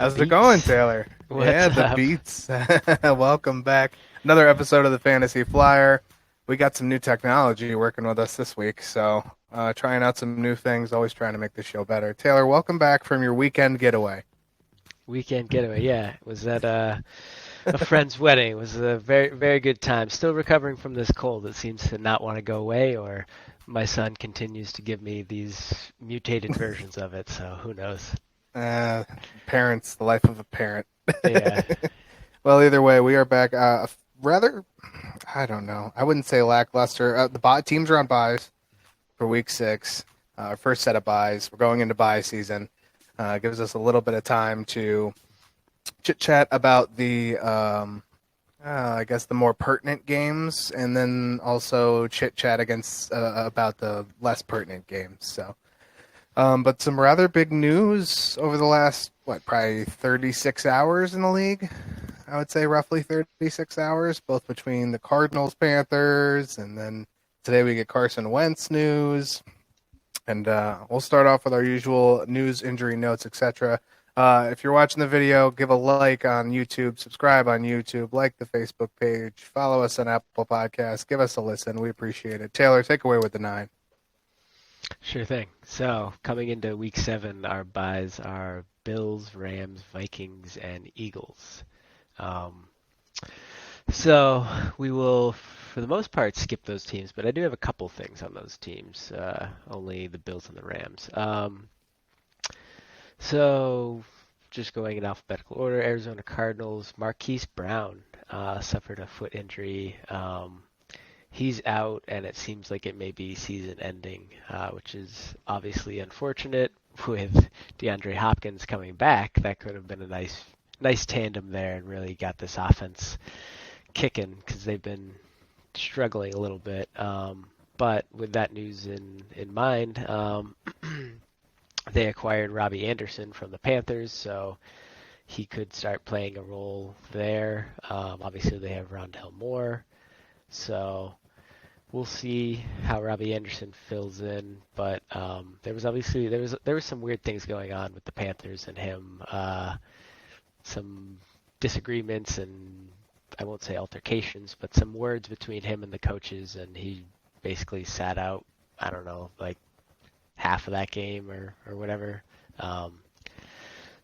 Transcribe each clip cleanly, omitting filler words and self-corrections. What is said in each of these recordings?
How's it going, Beats. Taylor? What's Yeah, the up? beats. Welcome back. Another episode of the Fantasy Flyer. We got some new technology working with us this week, so trying out some new things, always trying to make the show better. Taylor, welcome back from your weekend getaway. Weekend getaway. Yeah, it was at a friend's wedding. It was a very, very good time. Still recovering from this cold that seems to not want to go away, or my son continues to give me these mutated versions of it, so who knows? Uh, Parents, the life of a parent. Yeah. Well, either way, we are back. Rather, I don't know. I wouldn't say lackluster. Teams are on buys for week 6. Our first set of buys. We're going into buy season. Gives us a little bit of time to chit chat about I guess, the more pertinent games, and then also chit chat against about the less pertinent games. But some rather big news over the last probably 36 hours in the league. I would say roughly 36 hours, both between the Cardinals, Panthers, and then today we get Carson Wentz news. And we'll start off with our usual news, injury notes, etc. If you're watching the video, give a like on YouTube, subscribe on YouTube, like the Facebook page, follow us on Apple Podcasts, give us a listen. We appreciate it. Taylor, take away with the 9. Sure thing. So, coming into week 7, our buys are Bills, Rams, Vikings, and Eagles. Um, So we will, for the most part, skip those teams, but I do have a couple things on those teams. Only the Bills and the Rams. So just going in alphabetical order, Arizona Cardinals, Marquise Brown suffered a foot injury. He's out, and it seems like it may be season-ending, which is obviously unfortunate. With DeAndre Hopkins coming back, that could have been a nice tandem there, and really got this offense kicking because they've been struggling a little bit. But with that news in mind, they acquired Robbie Anderson from the Panthers, so he could start playing a role there. Obviously, they have Rondell Moore, so we'll see how Robbie Anderson fills in. But there was some weird things going on with the Panthers and him. Some disagreements and I won't say altercations, but some words between him and the coaches, and he basically sat out, I don't know, like half of that game or whatever. Um,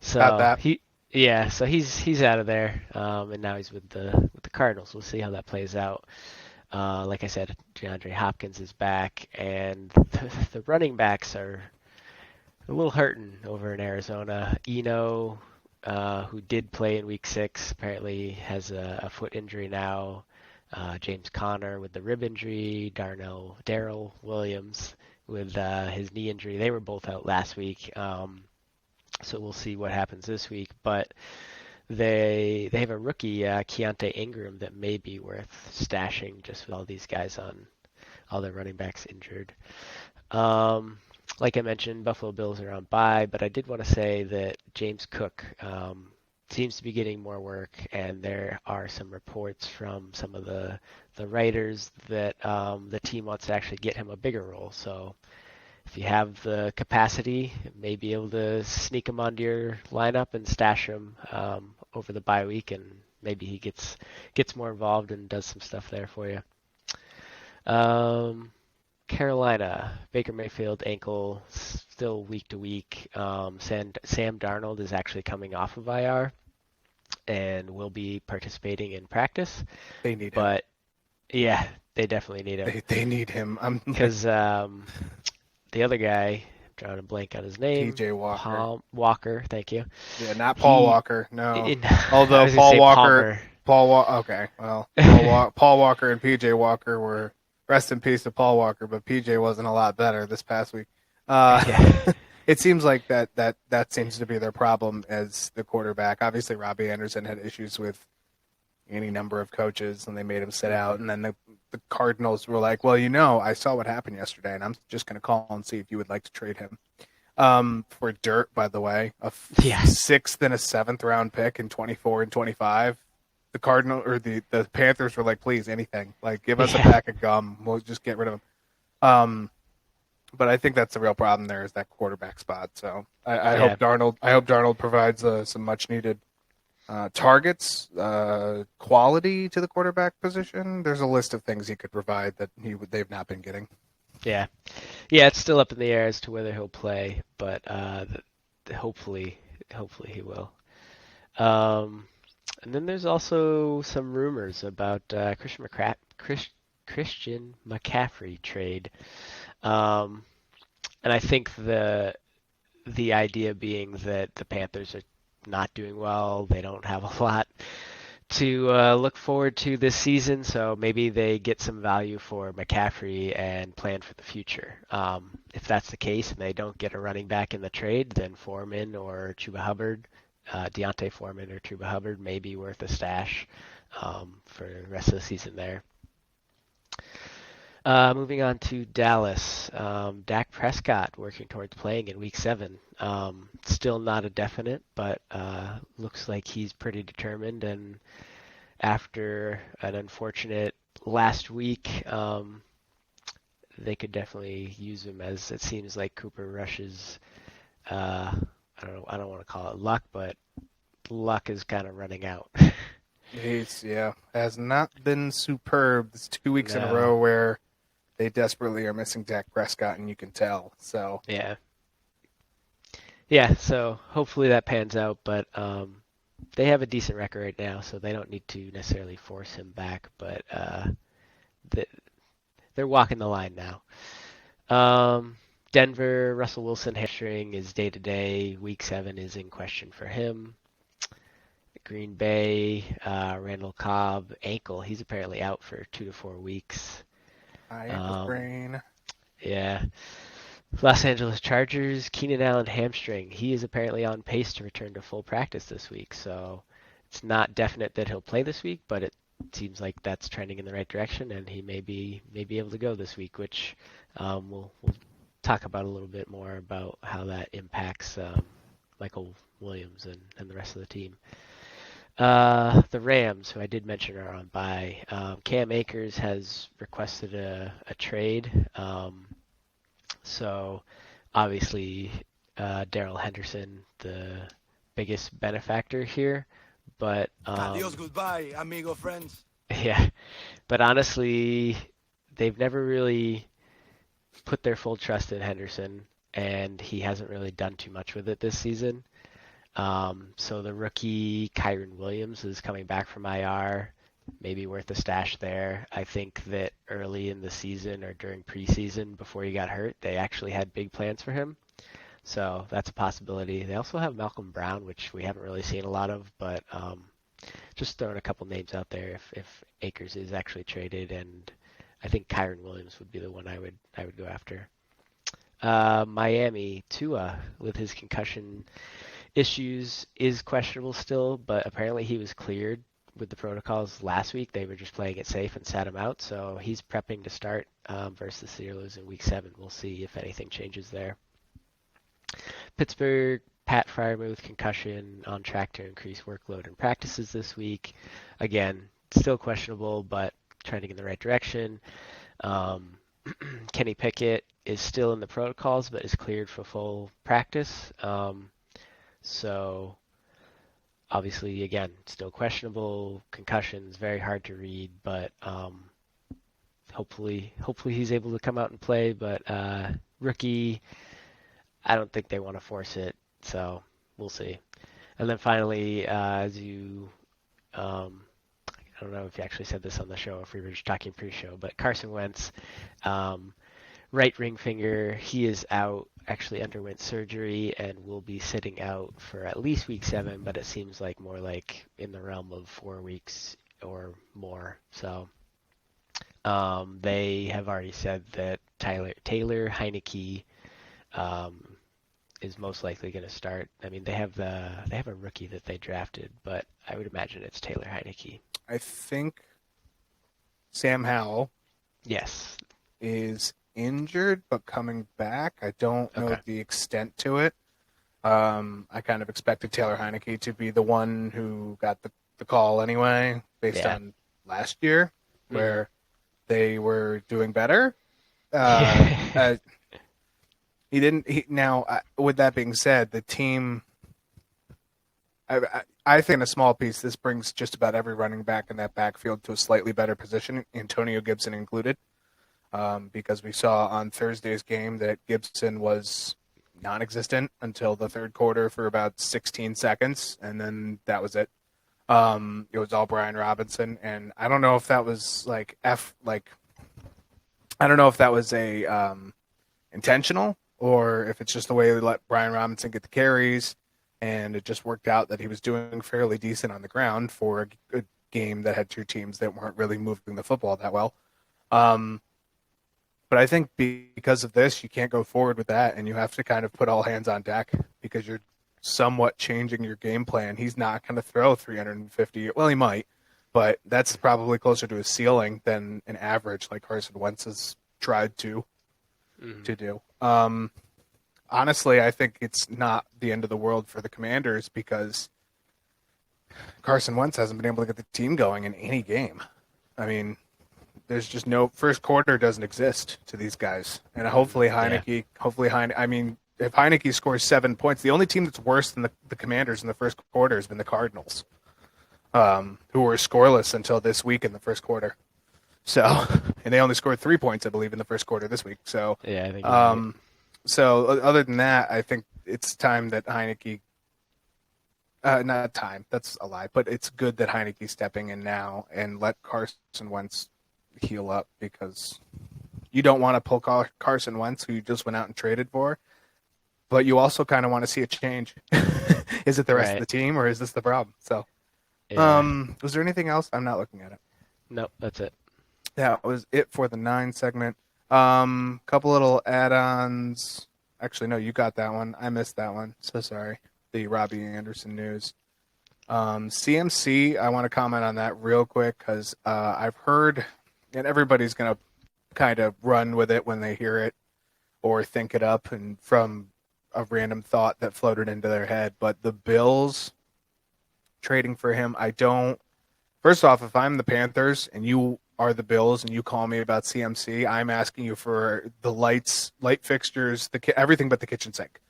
About so that. he's out of there, and now he's with the Cardinals. We'll see how that plays out. Like I said, DeAndre Hopkins is back, and the running backs are a little hurting over in Arizona. Who did play in Week 6, apparently has a foot injury now. James Conner with the rib injury. Darrell Williams with his knee injury. They were both out last week, so we'll see what happens this week. But they have a rookie, Keontae Ingram, that may be worth stashing just with all these guys on all their running backs injured. Like I mentioned, Buffalo Bills are on bye, but I did want to say that James Cook seems to be getting more work, and there are some reports from some of the writers that the team wants to actually get him a bigger role. So if you have the capacity, may be able to sneak him onto your lineup and stash him over the bye week, and maybe he gets more involved and does some stuff there for you. Carolina, Baker Mayfield ankle still week to week. Sam Darnold is actually coming off of IR and will be participating in practice. They need him. But yeah, they definitely need him They need him. because the other guy, I'm drawing a blank on his name, PJ Walker. Paul Walker. Thank you. Yeah, not Paul He, Walker. No. I Although was gonna say Palmer. Okay. Well, Paul Walker and PJ Walker were rest in peace to Paul Walker, but PJ wasn't a lot better this past week. Yeah. It seems like that seems to be their problem as the quarterback. Obviously, Robbie Anderson had issues with any number of coaches, and they made him sit out. And then the Cardinals were like, well, I saw what happened yesterday, and I'm just going to call and see if you would like to trade him. For dirt, by the way, a Yeah. 6th and a 7th round pick in 24 and 25. The the Panthers were like, please, anything. Like, give us a pack of gum. We'll just get rid of him. but I think that's the real problem there is that quarterback spot. So I Yeah, hope Darnold provides some much needed targets, quality to the quarterback position. There's a list of things he could provide that they've not been getting. yeah, yeah. It's still up in the air as to whether he'll play, but hopefully, hopefully he will. Um, and then there's also some rumors about Christian McCaffrey trade. Um, and I think the idea being that the Panthers are not doing well. They don't have a lot to look forward to this season, so maybe they get some value for McCaffrey and plan for the future. If that's the case and they don't get a running back in the trade, then Foreman or Chuba Hubbard, Deontay Foreman or Chuba Hubbard may be worth a stash for the rest of the season there. Moving on to Dallas, Dak Prescott working towards playing in Week 7. Still not a definite, but looks like he's pretty determined. And after an unfortunate last week, they could definitely use him as it seems like Cooper Rush's. I don't know. I don't want to call it luck, but luck is kind of running out. He's has not been superb. It's 2 weeks in a No. row where they desperately are missing Dak Prescott, and you can tell. So Yeah. Yeah. So hopefully that pans out, but they have a decent record right now, so they don't need to necessarily force him back. But th- they're walking the line now. Denver, Russell Wilson hamstring is day to day. Week 7 is in question for him. Green Bay, Randall Cobb, ankle. He's apparently out for 2 to 4 weeks. high ankle Um, sprain. yeah. Los Angeles Chargers, Keenan Allen hamstring. He is apparently on pace to return to full practice this week. So it's not definite that he'll play this week, but it seems like that's trending in the right direction, and he may be able to go this week, which we'll talk about a little bit more about how that impacts Michael Williams and the rest of the team. The Rams, who I did mention are on bye. Cam Akers has requested a trade. So obviously, Daryl Henderson, the biggest benefactor here. But Adios, goodbye, amigo, friends. yeah, but honestly, they've never really put their full trust in Henderson, and he hasn't really done too much with it this season. So the rookie Kyron Williams is coming back from IR, maybe worth a stash there. I think that early in the season or during preseason before he got hurt, they actually had big plans for him. So that's a possibility. They also have Malcolm Brown, which we haven't really seen a lot of, but just throwing a couple names out there if Akers is actually traded, and I think Kyron Williams would be the one I would go after. Miami, Tua with his concussion issues is questionable still, but apparently he was cleared with the protocols last week. They were just playing it safe and sat him out, so he's prepping to start versus the Steelers in Week 7. We'll see if anything changes there. Pittsburgh, Pat Freiermuth, concussion, on track to increase workload in practices this week. Again, still questionable, but trending in the right direction. Kenny Pickett is still in the protocols, but is cleared for full practice. So obviously, again, still questionable. Concussions, very hard to read, but hopefully he's able to come out and play. But rookie, I don't think they want to force it, so we'll see. And then finally, as you, I don't know if you actually said this on the show, if we were just talking pre-show, but Carson Wentz, right ring finger, he is out, actually underwent surgery and will be sitting out for at least Week 7, but it seems like more like in the realm of 4 weeks or more. So they have already said that Taylor Heineke is most likely going to start. I mean, they have a rookie that they drafted, but I would imagine it's Taylor Heineke. I think Sam Howell Yes. is injured but coming back. I don't know Okay. the extent to it. I kind of expected Taylor Heineke to be the one who got the call anyway, based Yeah. on last year, where they were doing better. Yeah. He didn't. With that being said, the team. I think in a small piece, this brings just about every running back in that backfield to a slightly better position, Antonio Gibson included, because we saw on Thursday's game that Gibson was non-existent until the third quarter for about 16 seconds, and then that was it. It was all Brian Robinson, and I don't know if that was I don't know if that was a intentional or if it's just the way they let Brian Robinson get the carries, and it just worked out that he was doing fairly decent on the ground for a game that had two teams that weren't really moving the football that well. But I think because of this, you can't go forward with that, and you have to kind of put all hands on deck because you're somewhat changing your game plan. He's not going to throw 350. Well, he might, but that's probably closer to a ceiling than an average like Carson Wentz has tried to do. Honestly, I think it's not the end of the world for the Commanders because Carson Wentz hasn't been able to get the team going in any game. I mean, there's just no first quarter doesn't exist to these guys, and hopefully Heineke. I mean, if Heineke scores 7 points, the only team that's worse than the Commanders in the first quarter has been the Cardinals, who were scoreless until this week in the first quarter. So, and they only scored 3 points, I believe, in the first quarter this week. So, Yeah, I think you're right. So other than that, I think it's time that Heineke. Not time. That's a lie. But it's good that Heineke's stepping in now and let Carson Wentz heal up because you don't want to pull Carson Wentz, who you just went out and traded for, but you also kind of want to see a change. Is it the rest of the team or is this the problem? So, was there anything else? I'm not looking at it. Nope, that's it. That was it for the 9 segment. Couple little add-ons. Actually, no, you got that one. I missed that one. So sorry. The Robbie Anderson news. CMC, I want to comment on that real quick because I've heard, and everybody's going to kind of run with it when they hear it or think it up and from a random thought that floated into their head. But the Bills trading for him, first off, if I'm the Panthers and you are the Bills and you call me about CMC, I'm asking you for the light fixtures, everything but the kitchen sink.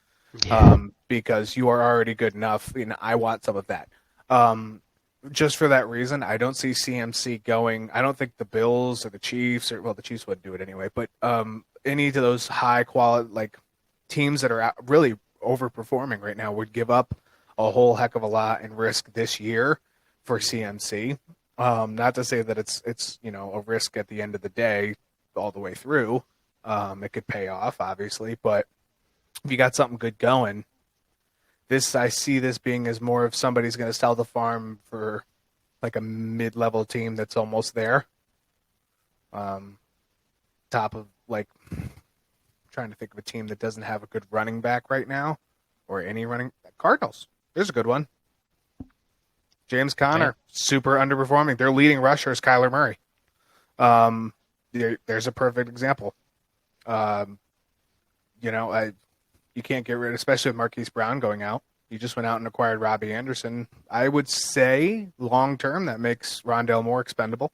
Yeah. Because you are already good enough, and I want some of that. Just for that reason, I don't see CMC going. I don't think the Bills or the Chiefs, the Chiefs wouldn't do it anyway, but any of those high quality teams that are really overperforming right now would give up a whole heck of a lot and risk this year for CMC. Not to say that it's a risk at the end of the day all the way through. It could pay off, obviously, but if you got something good going, I see this being as more of somebody's going to sell the farm for like a mid-level team that's almost there. Top of trying to think of a team that doesn't have a good running back right now or any Cardinals. There's a good one. James Conner, super underperforming. Their leading rusher is Kyler Murray. There's a perfect example. You can't get rid, especially with Marquise Brown going out. You just went out and acquired Robbie Anderson. I would say long term that makes Rondale Moore expendable.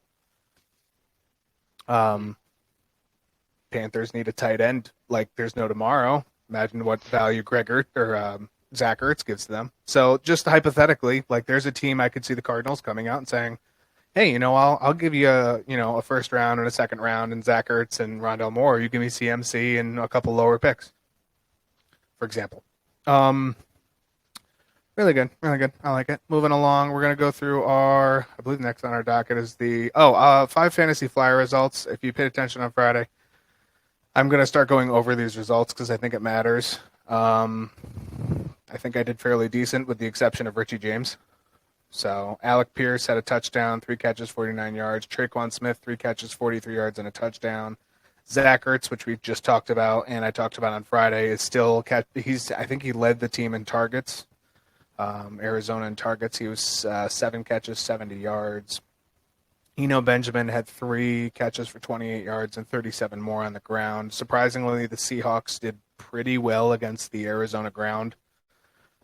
Panthers need a tight end like there's no tomorrow. Imagine what value Zach Ertz gives to them. So just hypothetically, there's a team I could see the Cardinals coming out and saying, "Hey, I'll give you a first round and a second round and Zach Ertz and Rondale Moore. You give me CMC and a couple lower picks." For example. Really good. Really good. I like it. Moving along, we're going to go through I believe next on our docket is the 5 fantasy flyer results. If you paid attention on Friday, I'm going to start going over these results because I think it matters. I think I did fairly decent with the exception of Richie James. So Alec Pierce had a touchdown, 3 catches, 49 yards. Traquan Smith, 3 catches, 43 yards and a touchdown. Zach Ertz, which we've just talked about and I talked about on Friday, is still I think he led the team in targets. Arizona in targets. He was 7 catches, 70 yards. Eno Benjamin had 3 catches for 28 yards and 37 more on the ground. Surprisingly, the Seahawks did pretty well against the Arizona ground.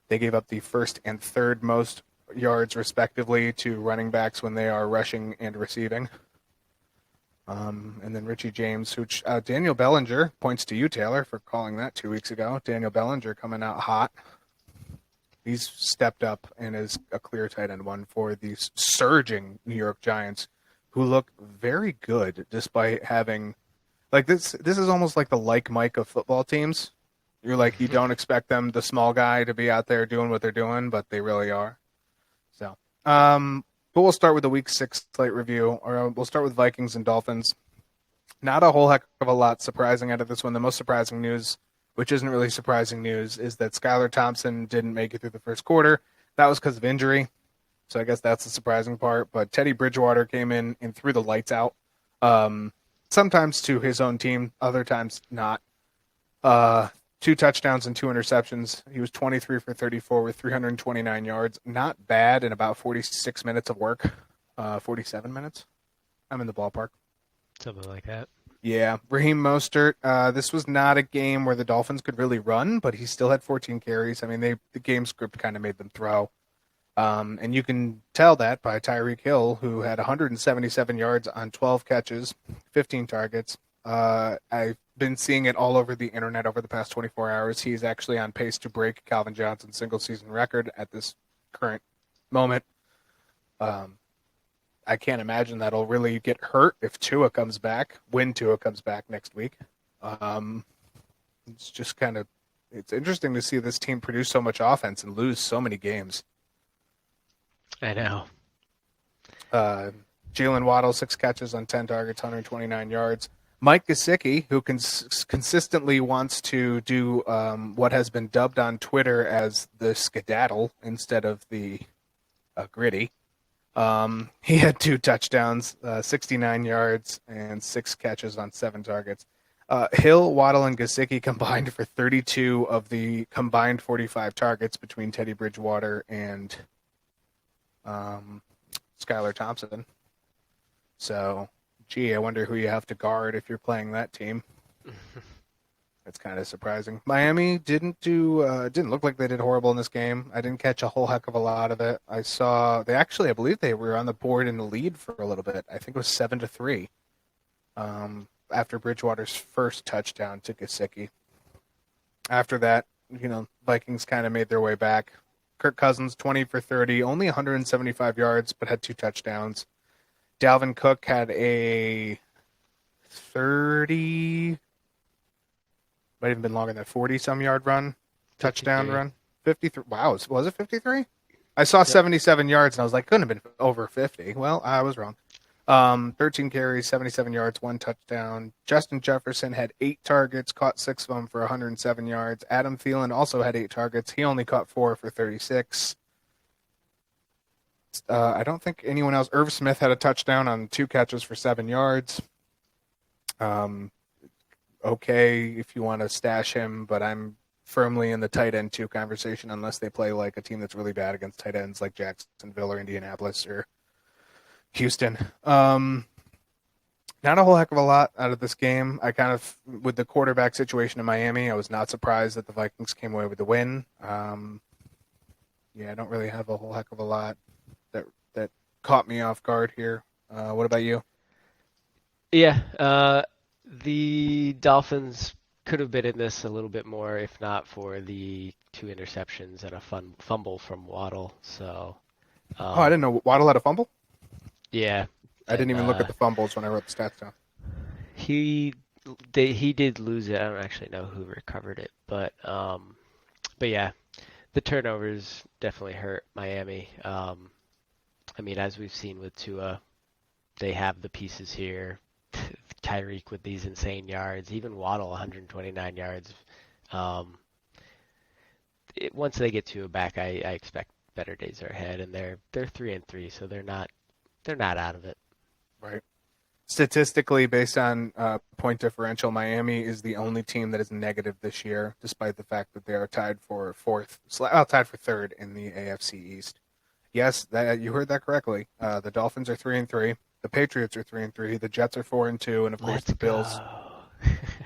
They gave up the first and third most yards, respectively, to running backs when they are rushing and receiving. And then Richie James, who Daniel Bellinger, points to you, Taylor, for calling that 2 weeks ago. Daniel Bellinger coming out hot. He's stepped up and is a clear tight end one for these surging New York Giants, who look very good despite having this is almost like the like Mike of football teams. You're like, you don't expect them, the small guy, to be out there doing what they're doing, but they really are. So, but we'll start with the Week 6 slate review, or we'll start with Vikings and Dolphins. Not a whole heck of a lot surprising out of this one. The most surprising news, which isn't really surprising news, is that Skylar Thompson didn't make it through the first quarter. That was because of injury, so I guess that's the surprising part. But Teddy Bridgewater came in and threw the lights out, sometimes to his own team, other times not. 2 touchdowns and 2 interceptions. He was 23 for 34 with 329 yards. Not bad in about 46 minutes of work. 47 minutes? I'm in the ballpark. Something like that. Yeah. Raheem Mostert, this was not a game where the Dolphins could really run, but he still had 14 carries. I mean, the game script kind of made them throw. And you can tell that by Tyreek Hill, who had 177 yards on 12 catches, 15 targets. I've been seeing it all over the internet over the past 24 hours. He's actually on pace to break Calvin Johnson's single-season record at this current moment. I can't imagine that'll really get hurt if Tua comes back, when Tua comes back next week. It's just it's interesting to see this team produce so much offense and lose so many games. I know. Jalen Waddle, 6 catches on 10 targets, 129 yards. Mike Gesicki, who consistently wants to do what has been dubbed on Twitter as the skedaddle instead of the gritty. He had 2 touchdowns, 69 yards, and 6 catches on 7 targets. Hill, Waddle, and Gesicki combined for 32 of the combined 45 targets between Teddy Bridgewater and Skylar Thompson. So, I wonder who you have to guard if you're playing that team. That's kind of surprising. Miami didn't look like they did horrible in this game. I didn't catch a whole heck of a lot of it. I believe they were on the board in the lead for a little bit. I think it was 7-3 after Bridgewater's first touchdown to Gesicki. After that, Vikings kind of made their way back. Kirk Cousins, 20 for 30, only 175 yards, but had 2 touchdowns. Dalvin Cook had a 30, might have been longer than 40-some yard run, touchdown 53. run. 53. Wow, was it 53? I saw 77 yards, and I was like, couldn't have been over 50. Well, I was wrong. 13 carries, 77 yards, 1 touchdown. Justin Jefferson had 8 targets, caught 6 of them for 107 yards. Adam Thielen also had 8 targets. He only caught 4 for 36. I don't think anyone else. Irv Smith had a touchdown on 2 catches for 7 yards. Okay, if you want to stash him, but I'm firmly in the tight end 2 conversation unless they play like a team that's really bad against tight ends like Jacksonville or Indianapolis or Houston. Not a whole heck of a lot out of this game. I with the quarterback situation in Miami, I was not surprised that the Vikings came away with the win. I don't really have a whole heck of a lot that caught me off guard here. What about you? Yeah, the Dolphins could have been in this a little bit more if not for the 2 interceptions and a fumble from Waddle. So, I didn't know Waddle had a fumble? Yeah. I didn't even look at the fumbles when I wrote the stats down. He did lose it. I don't actually know who recovered it, but yeah, the turnovers definitely hurt Miami. I mean, as we've seen with Tua, they have the pieces here. Tyreek with these insane yards, even Waddle 129 yards. Once they get Tua back, I expect better days are ahead, and they're 3-3, so they're not out of it. Right. Statistically, based on point differential, Miami is the only team that is negative this year, despite the fact that they are tied for third in the AFC East. Yes, you heard that correctly. The Dolphins are 3-3. The Patriots are 3-3. The Jets are 4-2, and of course the Bills.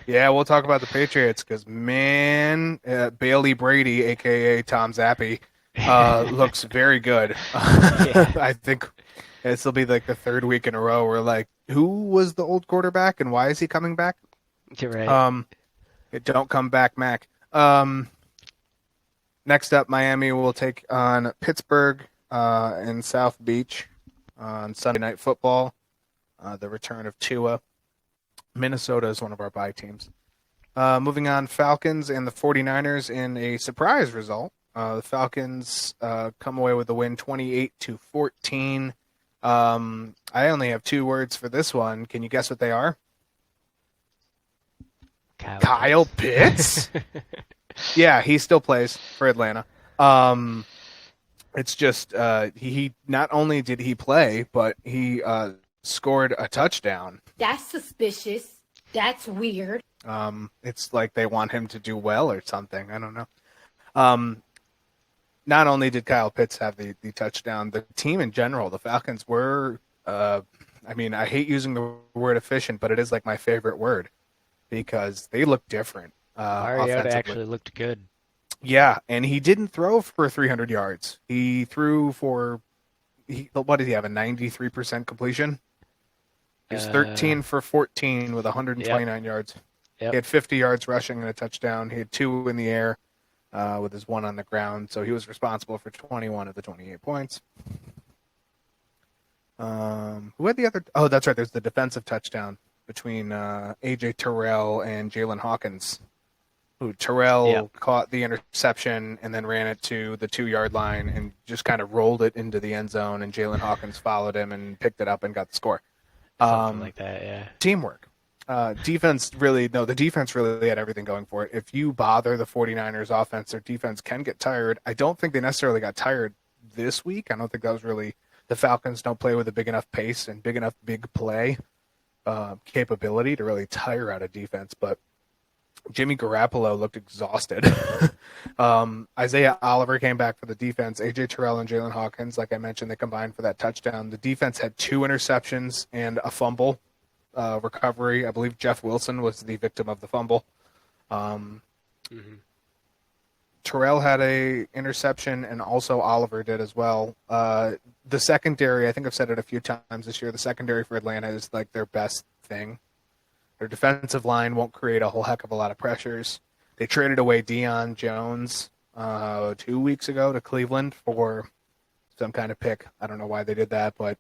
Yeah, we'll talk about the Patriots because Bailey Brady, aka Tom Zappy, looks very good. I think This will be like the third week in a row where like, who was the old quarterback and why is he coming back? You're right. Don't come back, Mac. Next up, Miami will take on Pittsburgh in South Beach on Sunday Night Football. The return of Tua. Minnesota is one of our bye teams. Moving on, Falcons and the 49ers in a surprise result. The Falcons come away with a win 28-14. I only have 2 words for this one. Can you guess what they are? Kyle Pitts? Yeah, he still plays for Atlanta. It's just he not only did he play, but he scored a touchdown. That's suspicious. That's weird. It's like they want him to do well or something. I don't know. Not only did Kyle Pitts have the touchdown, the team in general, the Falcons were, I hate using the word efficient, but it is like my favorite word because they look different. Mariota actually looked good. Yeah, and he didn't throw for 300 yards. He threw for, what did he have, a 93% completion? He was 13 for 14 with 129 yards. Yep. He had 50 yards rushing and a touchdown. He had 2 in the air with his 1 on the ground. So he was responsible for 21 of the 28 points. Who had the other? Oh, that's right. There's the defensive touchdown between A.J. Terrell and Jalen Hawkins. Who Terrell caught the interception and then ran it to the 2-yard line and just kind of rolled it into the end zone. And Jalen Hawkins followed him and picked it up and got the score. Something like that, yeah. Teamwork. The defense really had everything going for it. If you bother the 49ers offense, their defense can get tired. I don't think they necessarily got tired this week. I don't think that was really the Falcons don't play with a big enough pace and big enough big play capability to really tire out a defense. But Jimmy Garoppolo looked exhausted. Isaiah Oliver came back for the defense. A.J. Terrell and Jalen Hawkins, like I mentioned, they combined for that touchdown. The defense had 2 interceptions and a fumble recovery. I believe Jeff Wilson was the victim of the fumble. Terrell had a interception, and also Oliver did as well. The secondary, I think I've said it a few times this year, the secondary for Atlanta is like their best thing. Their defensive line won't create a whole heck of a lot of pressures. They traded away Deion Jones 2 weeks ago to Cleveland for some kind of pick. I don't know why they did that, but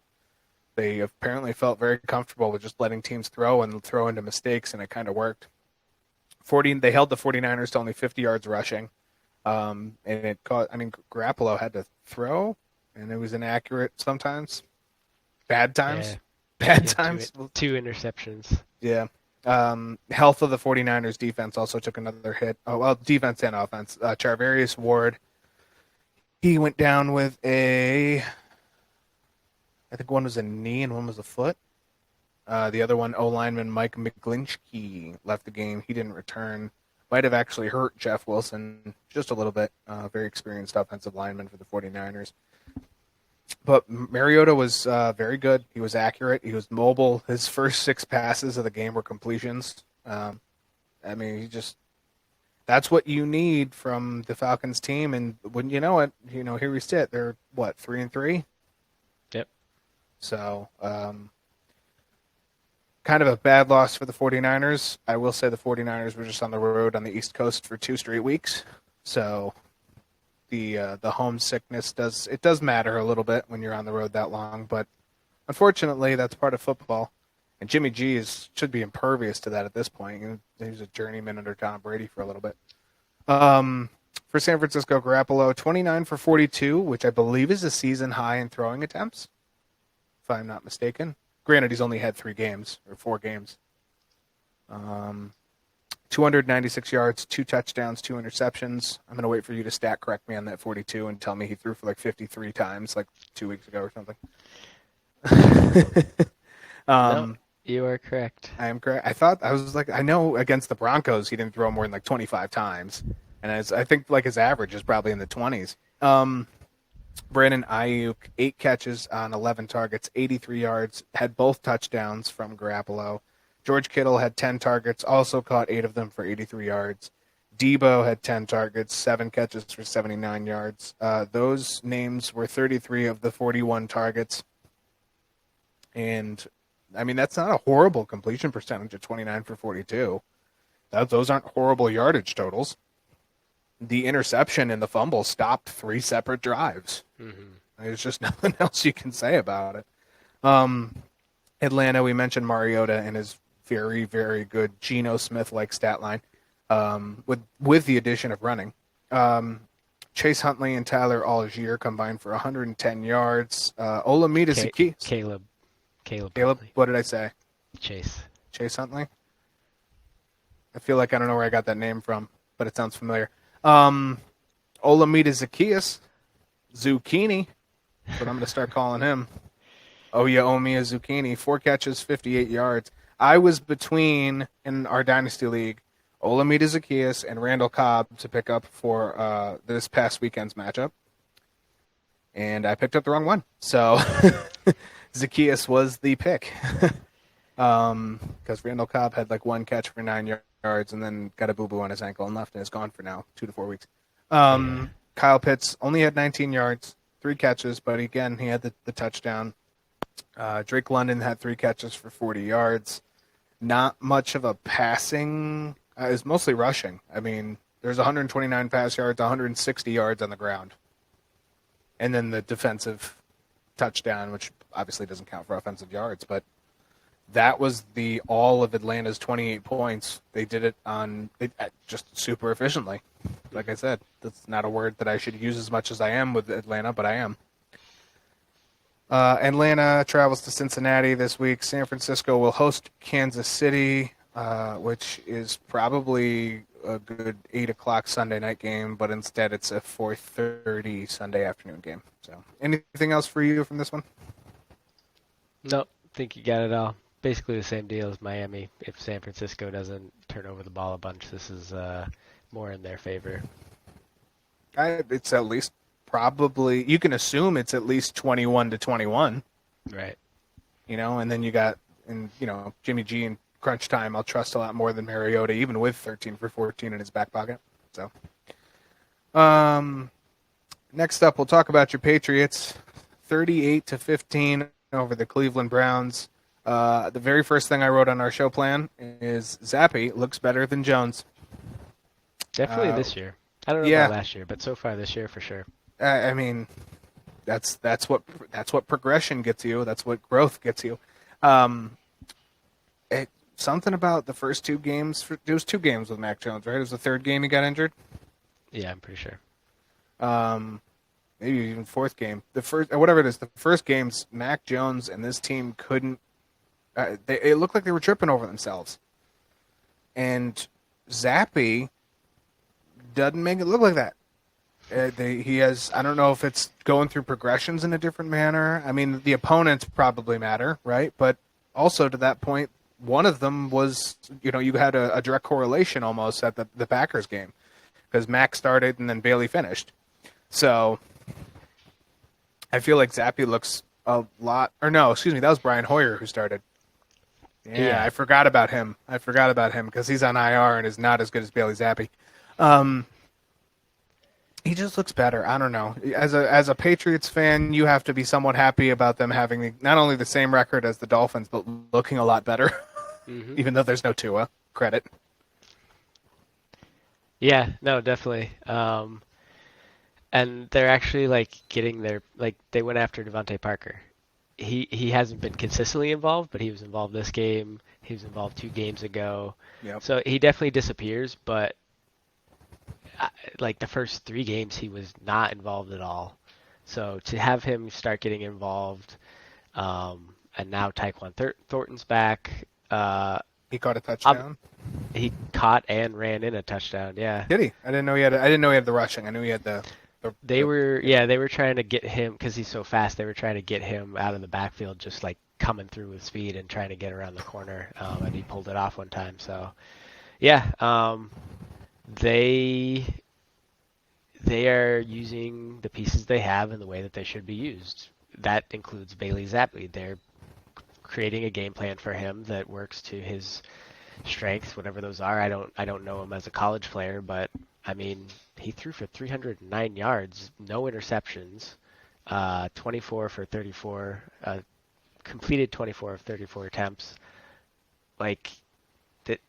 they apparently felt very comfortable with just letting teams throw and throw into mistakes, and it kind of worked. They held the 49ers to only 50 yards rushing, and it caused. Garoppolo had to throw, and it was inaccurate sometimes. Bad times. Times. 2 interceptions. Yeah. Health of the 49ers defense also took another hit. Oh, well, defense and offense. Charvarius Ward, he went down with I think one was a knee and one was a foot. The other one, O-lineman Mike McGlinchey, left the game. He didn't return. Might have actually hurt Jeff Wilson just a little bit. Very experienced offensive lineman for the 49ers. But Mariota was very good. He was accurate. He was mobile. His first 6 passes of the game were completions. That's what you need from the Falcons team. And wouldn't you know it, here we sit. They're, 3-3? Yep. So, kind of a bad loss for the 49ers. I will say the 49ers were just on the road on the East Coast for 2 straight weeks. So the homesickness does matter a little bit when you're on the road that long, but unfortunately that's part of football. And Jimmy G should be impervious to that at this point. He was a journeyman under Tom Brady for a little bit. For San Francisco, Garoppolo, 29 for 42, which I believe is a season high in throwing attempts, if I'm not mistaken. Granted, he's only had 4 games. 296 yards, 2 touchdowns, 2 interceptions. I'm going to wait for you to stat correct me on that 42 and tell me he threw for like 53 times like 2 weeks ago or something. No, you are correct. I am correct. I know against the Broncos he didn't throw more than like 25 times. And I think like his average is probably in the 20s. Brandon Ayuk, 8 catches on 11 targets, 83 yards, had both touchdowns from Garoppolo. George Kittle had 10 targets, also caught 8 of them for 83 yards. Debo had 10 targets, 7 catches for 79 yards. Those names were 33 of the 41 targets. And, I mean, that's not a horrible completion percentage at 29 for 42. Those aren't horrible yardage totals. The interception and the fumble stopped 3 separate drives. Mm-hmm. There's just nothing else you can say about it. Atlanta, we mentioned Mariota and his very, very good Geno Smith-like stat line with the addition of running. Chase Huntley and Tyler Algier combined for 110 yards. Olamide Zaccheaus. Caleb, Huntley. What did I say? Chase Huntley? I feel like I don't know where I got that name from, but it sounds familiar. Olamide Zaccheaus. Zucchini. But I'm going to start calling him. Oh, you owe me a zucchini. 4 catches, 58 yards. I was between, in our Dynasty League, Olamide Zaccheaus and Randall Cobb to pick up for this past weekend's matchup. And I picked up the wrong one. So Zaccheaus was the pick. Because Randall Cobb had like 1 catch for 9 yards and then got a boo-boo on his ankle and left and is gone for now, 2 to 4 weeks. Kyle Pitts only had 19 yards, 3 catches, but again, he had the touchdown. Drake London had 3 catches for 40 yards. Not much of a passing. It was mostly rushing. I mean, there's 129 pass yards, 160 yards on the ground. And then the defensive touchdown, which obviously doesn't count for offensive yards, but that was the all of Atlanta's 28 points. They did it just super efficiently. Like I said, that's not a word that I should use as much as I am with Atlanta, but I am. Atlanta travels to Cincinnati this week. San Francisco will host Kansas City, which is probably a good 8 o'clock Sunday night game, but instead it's a 4:30 Sunday afternoon game. So, anything else for you from this one? Nope, think you got it all. Basically the same deal as Miami. If San Francisco doesn't turn over the ball a bunch, this is more in their favor. It's at least probably, you can assume it's at least 21-21. Right. And then you got, Jimmy G in crunch time, I'll trust a lot more than Mariota, even with 13 for 14 in his back pocket. So, next up, we'll talk about your Patriots. 38-15 over the Cleveland Browns. The very first thing I wrote on our show plan is Zappe looks better than Jones. Definitely this year. I don't know about last year, but so far this year for sure. I mean, that's what progression gets you. That's what growth gets you. Something about the first 2 games. There was 2 games with Mac Jones, right? It was the 3rd game he got injured. Yeah, I'm pretty sure. Maybe even 4th game. The first, whatever it is, the first games, Mac Jones and this team couldn't. It looked like they were tripping over themselves. And Zappe doesn't make it look like that. He has, I don't know if it's going through progressions in a different manner. I mean, the opponents probably matter, right? But also to that point, one of them was, you had a direct correlation almost at the Packers game because Mac started and then Bailey finished. So I feel like Zappe looks a lot, or no, excuse me, that was Brian Hoyer who started. Yeah, I forgot about him. Because he's on IR and is not as good as Bailey Zappe. He just looks better. I don't know. As a Patriots fan, you have to be somewhat happy about them having not only the same record as the Dolphins, but looking a lot better, even though there's no Tua. Credit. Yeah, no, definitely. And they're actually getting they went after Devontae Parker. He hasn't been consistently involved, but he was involved this game. He was involved 2 games ago. Yep. So he definitely disappears, but the first 3 games he was not involved at all. So to have him start getting involved, and now Tyquan Thornton's back. He caught a touchdown. He caught and ran in a touchdown. Yeah. Did he? I didn't know he had the rushing. I knew he had the. They were trying to get him because he's so fast. They were trying to get him out of the backfield, just coming through with speed and trying to get around the corner. And he pulled it off one time. So, yeah, they are using the pieces they have in the way that they should be used. That includes Bailey Zappi. They're creating a game plan for him that works to his strengths, whatever those are. I don't know him as a college player, but I mean, he threw for 309 yards, no interceptions, 24 for 34, completed 24 of 34 attempts. Like,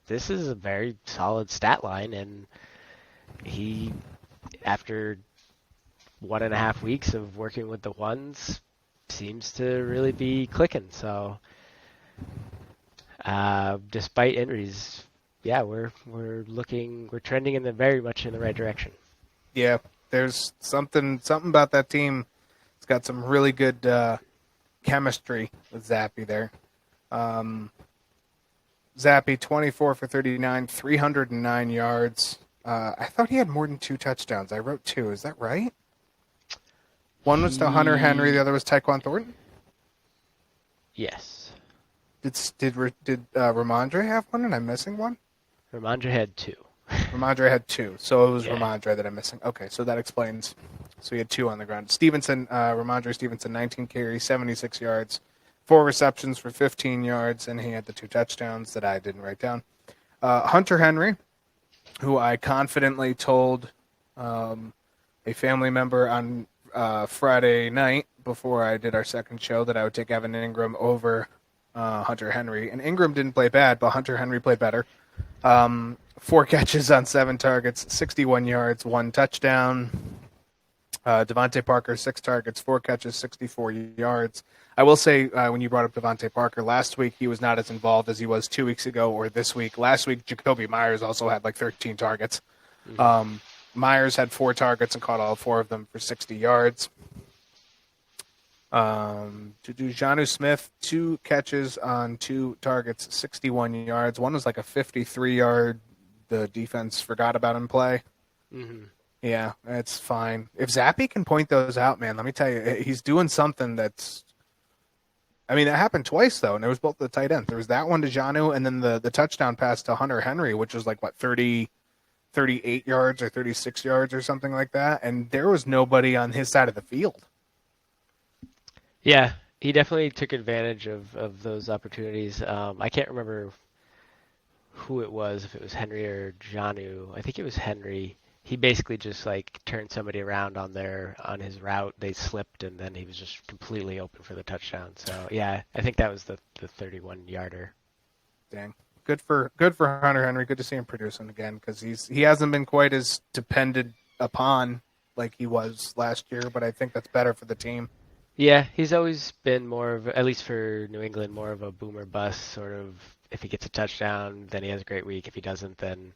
this is a very solid stat line, and he, after 1.5 weeks of working with the ones, seems to really be clicking. So, despite injuries, yeah, we're trending very much in the right direction. Yeah, there's something about that team. It's got some really good chemistry with Zappy there. Zappy, 24 for 39, 309 yards. I thought he had more than 2 touchdowns. I wrote 2. Is that right? One was to Hunter Henry. The other was Tyquan Thornton. Yes. Did Ramondre have one and I'm missing one? Ramondre had 2. Ramondre had 2, so it was Yeah. Ramondre that I'm missing. Okay, so that explains. So he had 2 on the ground. Ramondre Stevenson, 19 carries, 76 yards, 4 receptions for 15 yards, and he had the 2 touchdowns that I didn't write down. Hunter Henry, who I confidently told a family member on Friday night before I did our second show that I would take Evan Ingram over Hunter Henry. And Ingram didn't play bad, but Hunter Henry played better. 4 catches on 7 targets, 61 yards, 1 touchdown. Devontae Parker, 6 targets, 4 catches, 64 yards. I will say, when you brought up Devontae Parker, last week he was not as involved as he was 2 weeks ago or this week. Last week, Jacoby Myers also had like 13 targets. Mm-hmm. Myers had 4 targets and caught all 4 of them for 60 yards. Jonnu Smith, 2 catches on 2 targets, 61 yards. One was like a 53-yard. The defense forgot about him play. Mm-hmm. Yeah, that's fine. If Zappy can point those out, man, let me tell you, he's doing something that's. I mean, it happened twice though, and it was both the tight ends. There was that one to Jonnu, and then the touchdown pass to Hunter Henry, which was like 38 yards or 36 yards or something like that, and there was nobody on his side of the field. Yeah, he definitely took advantage of those opportunities. I can't remember who it was, if it was Henry or Jonnu. I think it was Henry. He basically just like turned somebody around on his route. They slipped, and then he was just completely open for the touchdown. So yeah, I think that was the 31-yarder. Dang, good for Hunter Henry. Good to see him producing again, because he hasn't been quite as depended upon like he was last year. But I think that's better for the team. Yeah, he's always been more of, at least for New England, more of a boomer bust sort of. If he gets a touchdown, then he has a great week. If he doesn't, then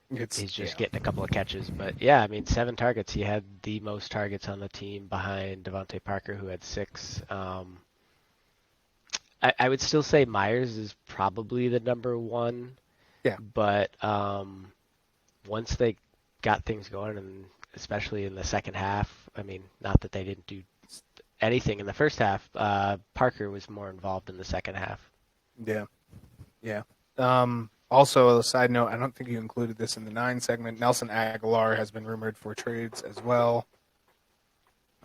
he's just getting a couple of catches. But yeah, I mean, 7 targets. He had the most targets on the team behind Devontae Parker, who had 6. I would still say Myers is probably the number 1. Yeah. But once they got things going, and especially in the second half, I mean, not that they didn't do anything in the first half, Parker was more involved in the second half. Yeah. Also, a side note, I don't think you included this in the 9 segment. Nelson Aguilar has been rumored for trades as well.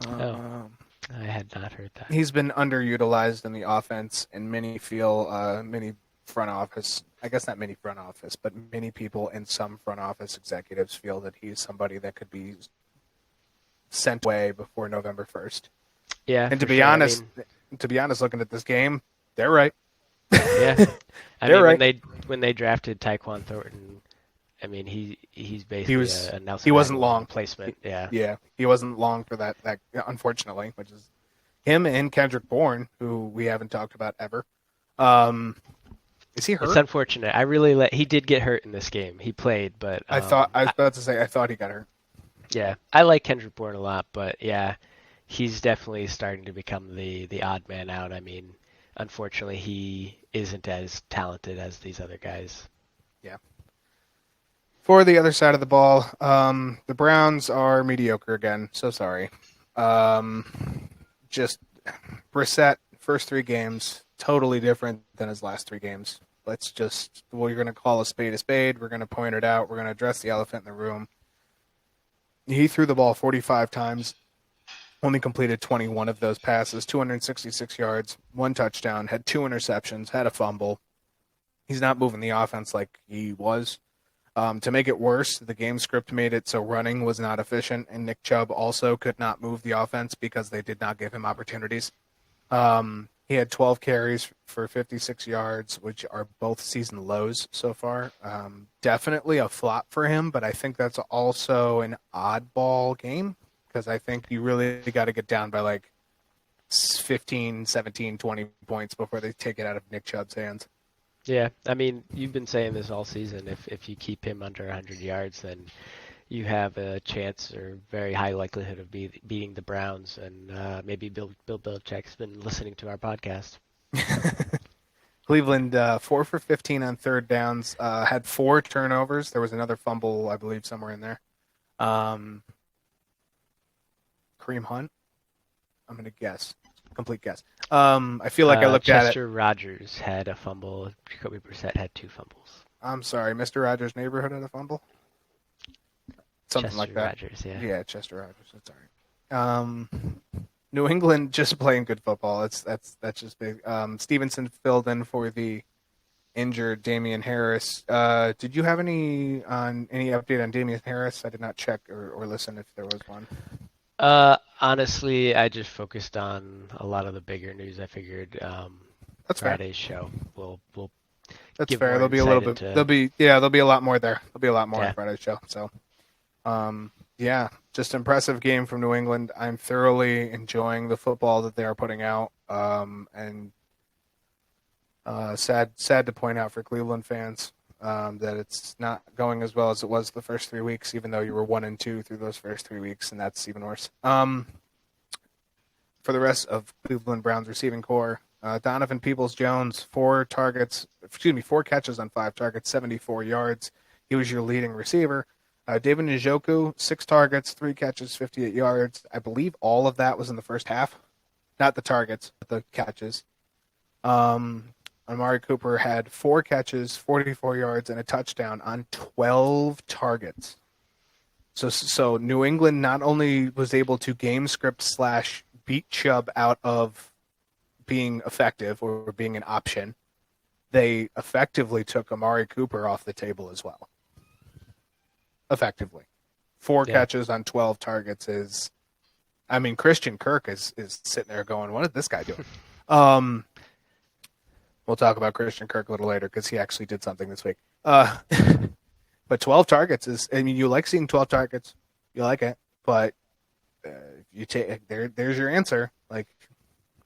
I had not heard that. He's been underutilized in the offense, and many front office, I guess not many front office, but many people in some front office executives feel that he's somebody that could be sent away before November 1st. Yeah, and to be honest, looking at this game, they're right. Yeah, I mean, right. when they drafted Tyquan Thornton, I mean he's basically a Nelson. He wasn't Aguilar long replacement. Yeah, he wasn't long for that. Unfortunately, which is him and Kendrick Bourne, who we haven't talked about ever. Is he hurt? It's unfortunate. He did get hurt in this game. He played, but I thought he got hurt. Yeah, I like Kendrick Bourne a lot, but yeah, he's definitely starting to become the odd man out. I mean, unfortunately, he isn't as talented as these other guys. Yeah. For the other side of the ball, the Browns are mediocre again. So sorry. Just Brissett, first 3 games, totally different than his last 3 games. We're going to call a spade a spade. We're going to point it out. We're going to address the elephant in the room. He threw the ball 45 times, only completed 21 of those passes, 266 yards, 1 touchdown, had 2 interceptions, had a fumble. He's not moving the offense like he was. To make it worse, the game script made it so running was not efficient, and Nick Chubb also could not move the offense because they did not give him opportunities. He He had 12 carries for 56 yards, which are both season lows so far. Definitely a flop for him, but I think that's also an oddball game because I think you really got to get down by like 15, 17, 20 points before they take it out of Nick Chubb's hands. Yeah, I mean, you've been saying this all season. If you keep him under 100 yards, then you have a chance or very high likelihood of beating the Browns. And maybe Bill Belichick's been listening to our podcast. Cleveland, 4 for 15 on third downs, had 4 turnovers. There was another fumble, I believe, somewhere in there. Kareem Hunt, I'm going to guess. Complete guess. I feel like I looked at it. Chester Rogers had a fumble. Jacoby Brissett had 2 fumbles. I'm sorry, Mr. Rogers' neighborhood had a fumble? Something Chester like that. Rogers, yeah. Yeah, Chester Rogers. That's all right. New England just playing good football. That's just big. Stevenson filled in for the injured Damian Harris. Did you have any update on Damian Harris? I did not check or listen if there was one. Honestly, I just focused on a lot of the bigger news. I figured That's Friday's show will That's give fair. more There'll be a little insight bit. into- There'll be a lot more there. There'll be a lot more Yeah. on Friday's show. So, yeah, just impressive game from New England. I'm thoroughly enjoying the football that they are putting out. And sad to point out for Cleveland fans that it's not going as well as it was the first 3 weeks, even though you were 1-2 through those first 3 weeks, and that's even worse. For the rest of Cleveland Browns receiving core, Donovan Peoples-Jones, 4 catches on 5 targets, 74 yards. He was your leading receiver. David Njoku, 6 targets, 3 catches, 58 yards. I believe all of that was in the first half. Not the targets, but the catches. Amari Cooper had 4 catches, 44 yards, and a touchdown on 12 targets. So New England not only was able to game script / beat Chubb out of being effective or being an option, they effectively took Amari Cooper off the table as well. Effectively. 4 catches on 12 targets is, I mean, Christian Kirk is sitting there going, what is this guy doing? We'll talk about Christian Kirk a little later because he actually did something this week. But 12 targets is, I mean, you like seeing 12 targets. You like it. But you take there's your answer. Like,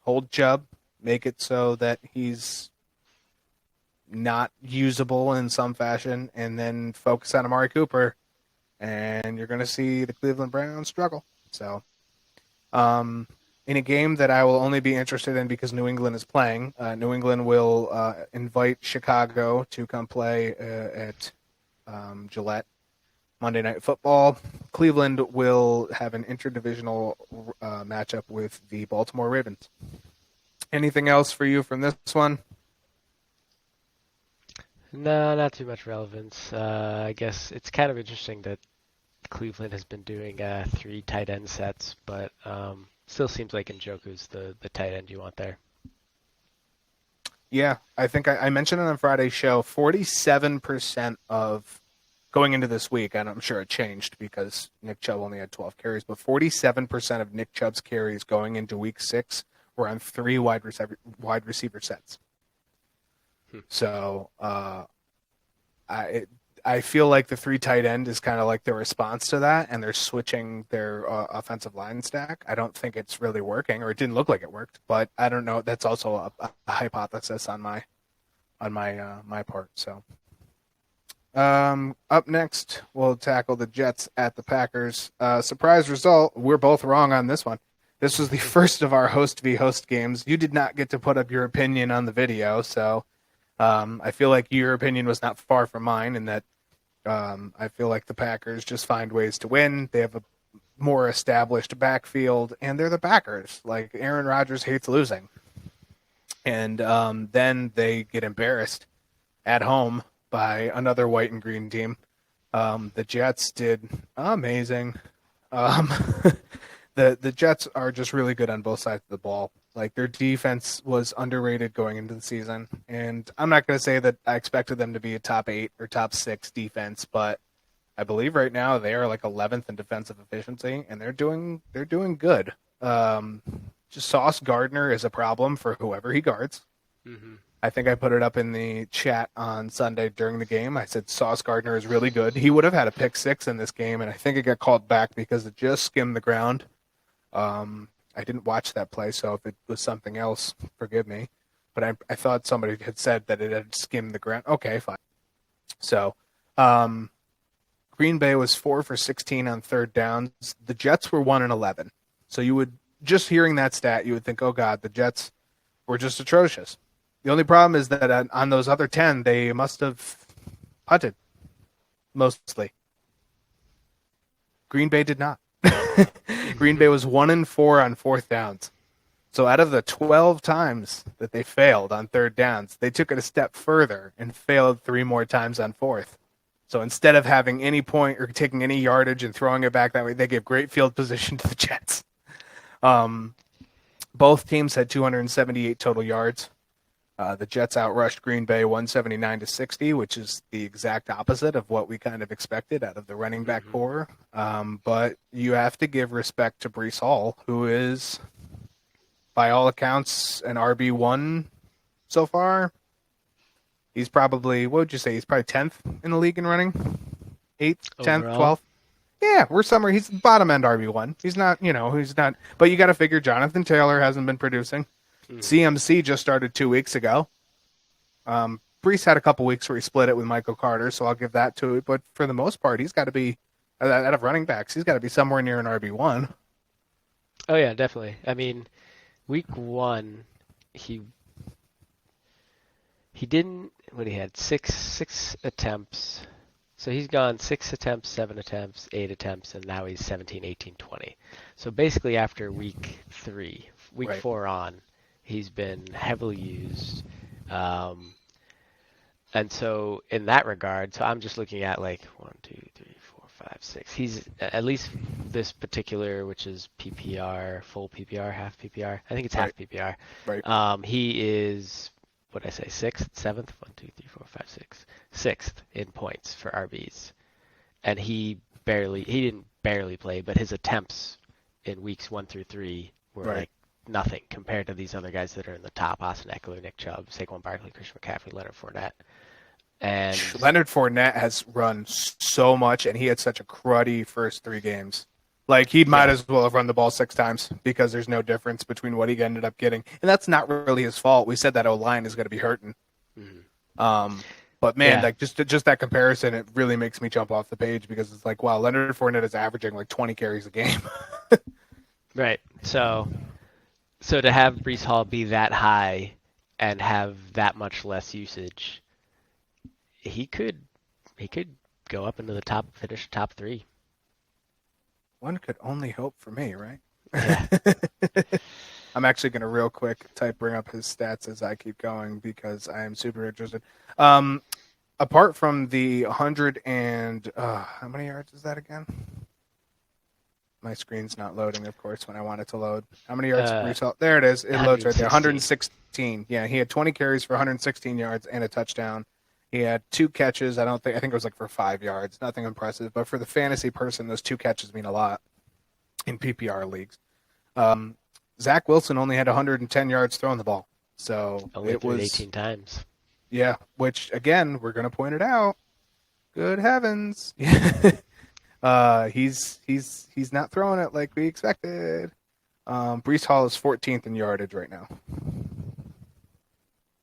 hold Chubb, make it so that he's not usable in some fashion, and then focus on Amari Cooper, and you're going to see the Cleveland Browns struggle. So, in a game that I will only be interested in because New England is playing, New England will invite Chicago to come play at Gillette Monday Night Football. Cleveland will have an interdivisional matchup with the Baltimore Ravens. Anything else for you from this one? No, not too much relevance. I guess it's kind of interesting that Cleveland has been doing 3 tight end sets, but still seems like Njoku's the tight end you want there. Yeah, I think I mentioned it on Friday's show. 47% of going into this week, and I'm sure it changed because Nick Chubb only had 12 carries, but 47% of Nick Chubb's carries going into week 6 were on 3 wide receiver sets. So I feel like the 3 tight end is kind of like the response to that, and they're switching their offensive line stack. I don't think it's really working, or it didn't look like it worked, but I don't know. That's also a hypothesis on my part. So up next, we'll tackle the Jets at the Packers. Surprise result. We're both wrong on this one. This was the first of our host v. host games. You did not get to put up your opinion on the video, so I feel like your opinion was not far from mine in that I feel like the Packers just find ways to win. They have a more established backfield, and they're the Packers. Like, Aaron Rodgers hates losing. And then they get embarrassed at home by another white and green team. The Jets did amazing. The Jets are just really good on both sides of the ball. Like, their defense was underrated going into the season, and I'm not going to say that I expected them to be a top 8 or top 6 defense, but I believe right now they are like 11th in defensive efficiency, and they're doing good. just Sauce Gardner is a problem for whoever he guards. Mm-hmm. I think I put it up in the chat on Sunday during the game. I said Sauce Gardner is really good. He would have had a pick six in this game, and I think it got called back because it just skimmed the ground. I didn't watch that play, so if it was something else, forgive me. But I thought somebody had said that it had skimmed the ground. Okay, fine. So Green Bay was 4 for 16 on third downs. The Jets were 1 and 11. So you would, just hearing that stat, you would think, oh, God, the Jets were just atrocious. The only problem is that on those other 10, they must have punted, mostly. Green Bay did not. Green Bay was 1 and 4 on fourth downs. So out of the 12 times that they failed on third downs, they took it a step further and failed 3 more times on fourth. So instead of having any point or taking any yardage and throwing it back that way, they gave great field position to the Jets. Both teams had 278 total yards. The Jets outrushed Green Bay 179 to 60, which is the exact opposite of what we kind of expected out of the running back core. But you have to give respect to Breece Hall, who is, by all accounts, an RB1 so far. He's probably, what would you say? He's probably 10th in the league in running? 8th, 10th, Overall? 12th? Yeah, he's bottom end RB1. He's not, he's not. But you got to figure Jonathan Taylor hasn't been producing. CMC just started 2 weeks ago. Breece had a couple weeks where he split it with Michael Carter, so I'll give that to it. But for the most part, he's got to be, out of running backs, he's got to be somewhere near an RB1. Oh yeah, definitely. I mean, week 1, he didn't. What he had six attempts. So he's gone 6 attempts, 7 attempts, 8 attempts, and now he's 17, 18, 20. So basically, after week 3, week Right. 4 on, he's been heavily used. And so in that regard, so I'm just looking at like 1, 2, 3, 4, 5, 6. He's at least this particular, which is PPR, full PPR, half PPR. I think it's half PPR. Right. He is, what did I say, 6th, 7th? 1, 2, 3, 4, 5, 6. 6th in points for RBs. And he didn't barely play, but his attempts in weeks 1 through 3 were like nothing compared to these other guys that are in the top: Austin Eckler, Nick Chubb, Saquon Barkley, Christian McCaffrey, Leonard Fournette. And Leonard Fournette has run so much, and he had such a cruddy first 3 games. Like, he might as well have run the ball 6 times because there's no difference between what he ended up getting. And that's not really his fault. We said that O-line is going to be hurting. But, man, like just that comparison, it really makes me jump off the page because it's like, wow, Leonard Fournette is averaging like 20 carries a game. Right. So to have Breece Hall be that high and have that much less usage, he could go up into the top, finish top 3. One could only hope for me, right? Yeah. I'm actually going to real quick bring up his stats as I keep going because I am super interested. Apart from the 100 and how many yards is that again? My screen's not loading, of course, when I want it to load. How many yards did Breece Hall? There it is. It loads right there. 116. Yeah, he had 20 carries for 116 yards and a touchdown. He had 2 catches. I think it was like for 5 yards. Nothing impressive. But for the fantasy person, those 2 catches mean a lot in PPR leagues. Zach Wilson only had 110 yards throwing the ball. So Only threw it 18 times. Yeah, which, again, we're going to point it out. Good heavens. He's not throwing it like we expected. Breece Hall is 14th in yardage right now.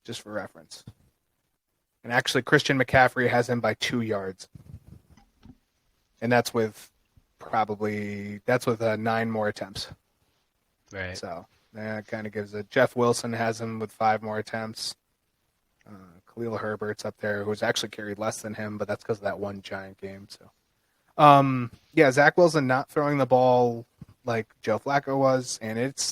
Just for reference. And actually, Christian McCaffrey has him by 2 yards. And that's with 9 more attempts. Right. So that kind of gives it. Jeff Wilson has him with 5 more attempts. Khalil Herbert's up there, who's actually carried less than him, but that's because of that one giant game. So, Zach Wilson not throwing the ball like Joe Flacco was, and it's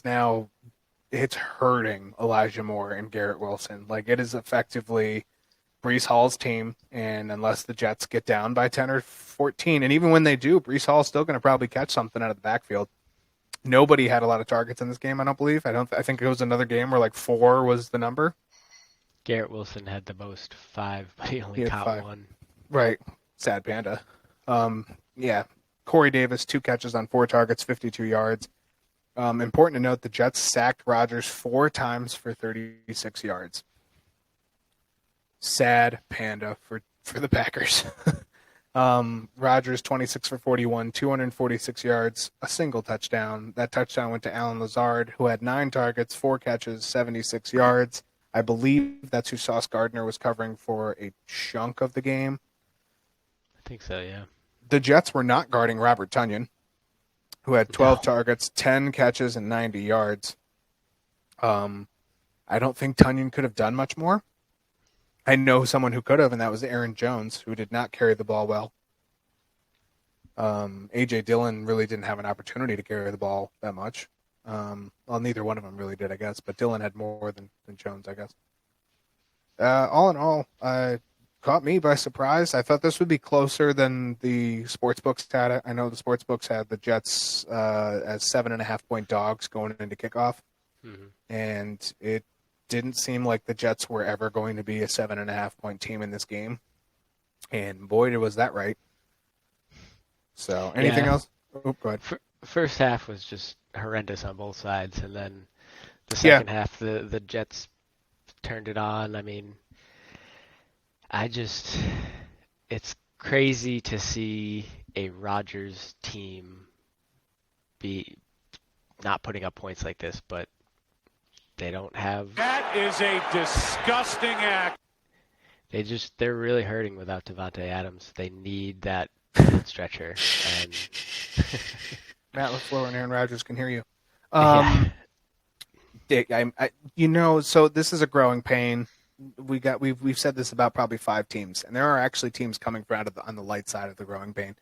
hurting Elijah Moore and Garrett Wilson. Like, it is effectively Breece Hall's team, and unless the Jets get down by 10 or 14, and even when they do, Breece Hall's still going to probably catch something out of the backfield. Nobody had a lot of targets in this game, I don't believe. I think it was another game where like 4 was the number. Garrett Wilson had the most, 5, but he only caught 5. 1. Right. Sad panda. Corey Davis, 2 catches on 4 targets, 52 yards. Important to note, the Jets sacked Rodgers 4 times for 36 yards. Sad panda for the Packers. Rodgers 26 for 41, 246 yards, a single touchdown. That touchdown went to Alan Lazard, who had 9 targets, 4 catches, 76 yards. I believe that's who Sauce Gardner was covering for a chunk of the game. I think so, yeah. The Jets were not guarding Robert Tonyan, who had 12 targets, 10 catches, and 90 yards. I don't think Tonyan could have done much more. I know someone who could have, and that was Aaron Jones, who did not carry the ball well. A.J. Dillon really didn't have an opportunity to carry the ball that much. Well, neither one of them really did, I guess, but Dillon had more than Jones, I guess. All in all, caught me by surprise. I thought this would be closer than the sportsbooks had it. I know the sportsbooks had the Jets as 7.5-point dogs going into kickoff, and it didn't seem like the Jets were ever going to be a 7.5-point team in this game. And boy, was that right. So, anything else? Oh, go ahead. First half was just horrendous on both sides, and then the second half, the Jets turned it on. I mean, it's crazy to see a Rodgers team be not putting up points like this, but they don't have. That is a disgusting act. They're really hurting without Devontae Adams. They need that stretcher. And Matt LaFleur and Aaron Rodgers can hear you. So this is a growing pain. We've said this about probably 5 teams, and there are actually teams coming on the light side of the growing pain.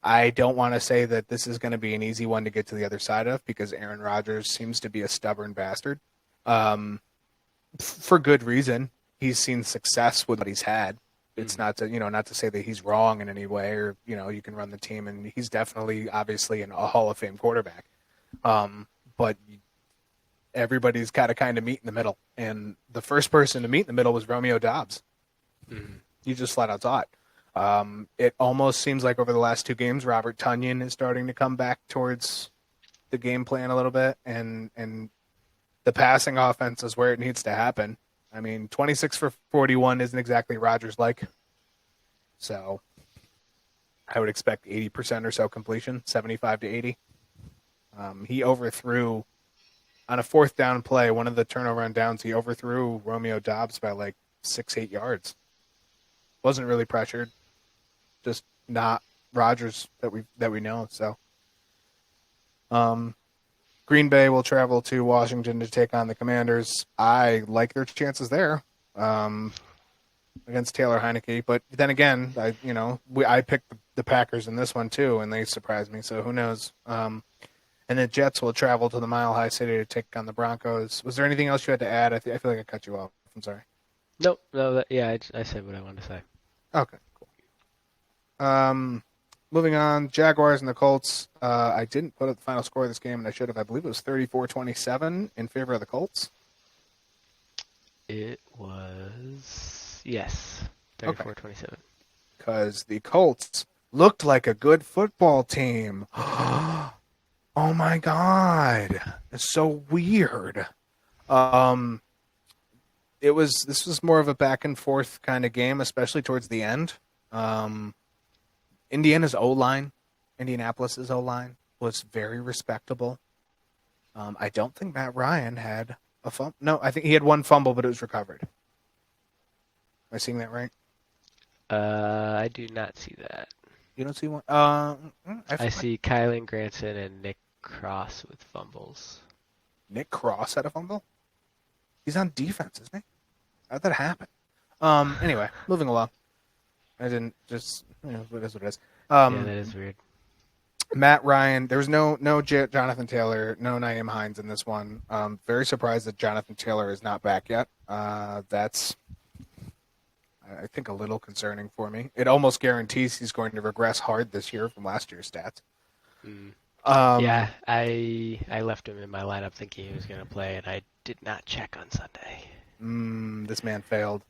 I don't want to say that this is going to be an easy one to get to the other side of, because Aaron Rodgers seems to be a stubborn bastard. For good reason. He's seen success with what he's had. It's not to say that he's wrong in any way, or you can run the team, and he's definitely obviously a Hall of Fame quarterback. But everybody's got to kind of meet in the middle, and the first person to meet in the middle was Romeo Doubs. You just flat out saw it. It almost seems like over the last 2 games, Robert Tonyan is starting to come back towards the game plan a little bit, and the passing offense is where it needs to happen. I mean, 26 for 41 isn't exactly Rodgers-like, so I would expect 80% or so completion, 75 to 80. He overthrew on a 4th down play, one of the turnover on downs. He overthrew Romeo Doubs by like 6-8 yards. Wasn't really pressured. Just not Rodgers that we know. So, Green Bay will travel to Washington to take on the Commanders. I like their chances there against Taylor Heineke. But then again, I picked the Packers in this one too, and they surprised me. So who knows? And the Jets will travel to the Mile High City to take on the Broncos. Was there anything else you had to add? I feel like I cut you off. I'm sorry. Nope. No. I said what I wanted to say. Okay, cool. Moving on, Jaguars and the Colts. I didn't put up the final score of this game, and I should have. I believe it was 34-27 in favor of the Colts. It was, yes, 34-27. Because the Colts looked like a good football team. Oh my God, it's so weird. This was more of a back and forth kind of game, especially towards the end. Indiana's O-line, Indianapolis's O-line, was very respectable. I don't think Matt Ryan had a fumble. No, I think he had one fumble, but it was recovered. Am I seeing that right? I do not see that. You don't see one? I see Kylan Granson and Nick Cross with fumbles. Nick Cross had a fumble? He's on defense, isn't he? How'd that happen? Anyway, moving along. I didn't just, it is what it is. Yeah, that is weird. Matt Ryan, there was no Jonathan Taylor, no Nyheim Hines in this one. Very surprised that Jonathan Taylor is not back yet. That's, I think, a little concerning for me. It almost guarantees he's going to regress hard this year from last year's stats. Yeah, I left him in my lineup thinking he was going to play, and I did not check on Sunday. This man failed.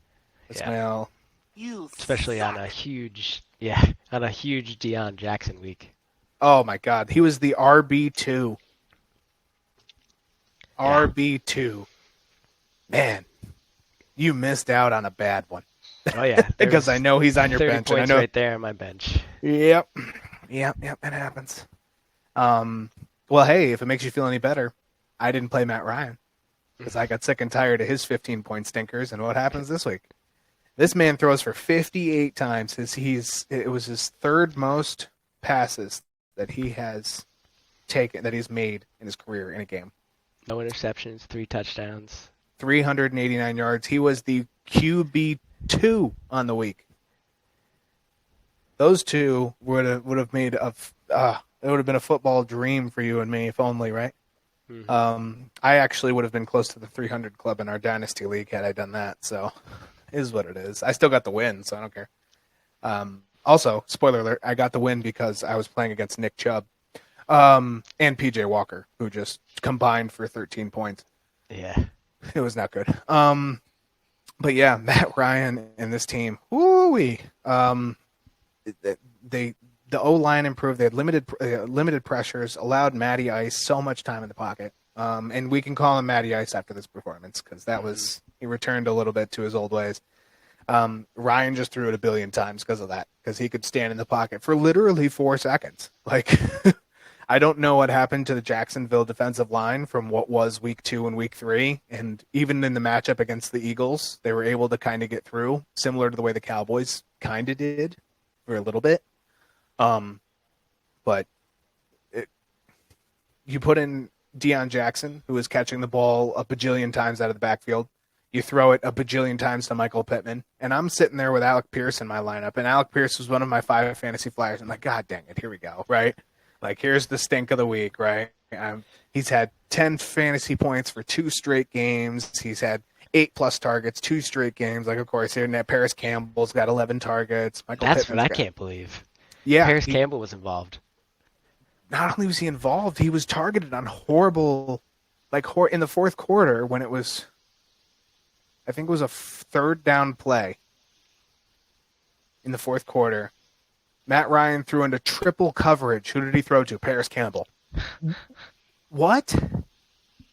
Especially on a huge Deion Jackson week. Oh my God, he was the RB2. RB2. Man, you missed out on a bad one. Oh yeah, Because I there's know he's on your 30 bench. And I points know. right there on my bench. Yep. It happens. Well, hey, if it makes you feel any better, I didn't play Matt Ryan because I got sick and tired of his 15-point stinkers. And what happens this week? This man throws for 58 times. It was his third most passes that he has taken, that he's made in his career in a game. No interceptions, 3 touchdowns. 389 yards. He was the QB2 on the week. Those two would have made it would have been a football dream for you and me, if only, right? Mm-hmm. I actually would have been close to the 300 club in our dynasty league had I done that. So, it is what it is. I still got the win, so I don't care. Also, spoiler alert: I got the win because I was playing against Nick Chubb and PJ Walker, who just combined for 13 points. Yeah. It was not good. But yeah, Matt Ryan and this team, woo-wee. The O-line improved. They had limited pressures, allowed Matty Ice so much time in the pocket. And we can call him Matty Ice after this performance because he returned a little bit to his old ways. Ryan just threw it a billion times because of that, because he could stand in the pocket for literally 4 seconds. Like, I don't know what happened to the Jacksonville defensive line from what was week 2 and week 3. And even in the matchup against the Eagles, they were able to kind of get through, similar to the way the Cowboys kind of did for a little bit. But you put in Deion Jackson, who is catching the ball a bajillion times out of the backfield. You throw it a bajillion times to Michael Pittman. And I'm sitting there with Alec Pierce in my lineup. And Alec Pierce was one of my 5 fantasy flyers. I'm like, God dang it, here we go, right? Like, here's the stink of the week, right? He's had 10 fantasy points for 2 straight games. He's had 8+ targets, 2 straight games. Like, of course, here Paris Campbell's got 11 targets. That's what I can't believe. Yeah, Paris Campbell was involved. Not only was he involved, he was targeted on horrible, in the fourth quarter when it was, I think it was a 3rd down play in the fourth quarter. Matt Ryan threw into triple coverage. Who did he throw to? Paris Campbell. What?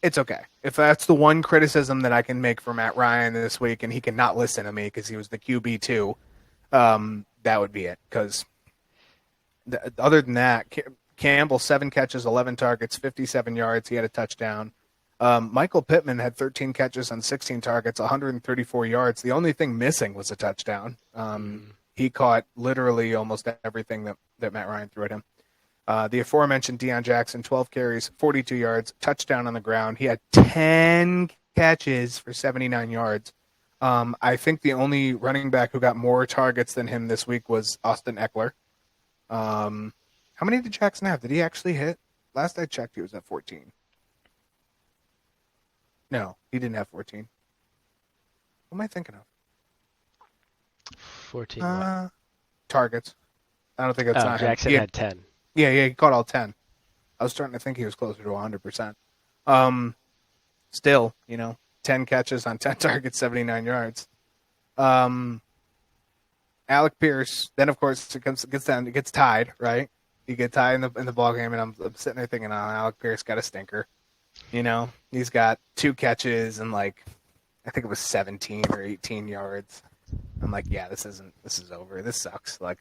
It's okay. If that's the one criticism that I can make for Matt Ryan this week, and he cannot listen to me because he was the QB2, that would be it. Because other than that, Campbell, 7 catches, 11 targets, 57 yards. He had a touchdown. Michael Pittman had 13 catches on 16 targets, 134 yards. The only thing missing was a touchdown. He caught literally almost everything that Matt Ryan threw at him. The aforementioned Deion Jackson, 12 carries, 42 yards, touchdown on the ground. He had 10 catches for 79 yards. I think the only running back who got more targets than him this week was Austin Eckler. How many did Jackson have? Did he actually hit? Last I checked, he was at 14. No, he didn't have 14. What am I thinking of? 14 what? Targets. I don't think that's not Jackson him. had 10. Yeah, he caught all 10. I was starting to think he was closer to 100%. Still, 10 catches on 10 targets, 79 yards. Alec Pierce, then of course it gets tied, right? You get tied in the ball game, and I'm sitting there thinking, Alec Pierce got a stinker. He's got 2 catches and I think it was 17 or 18 yards. I'm like, yeah, this is over. This sucks. Like,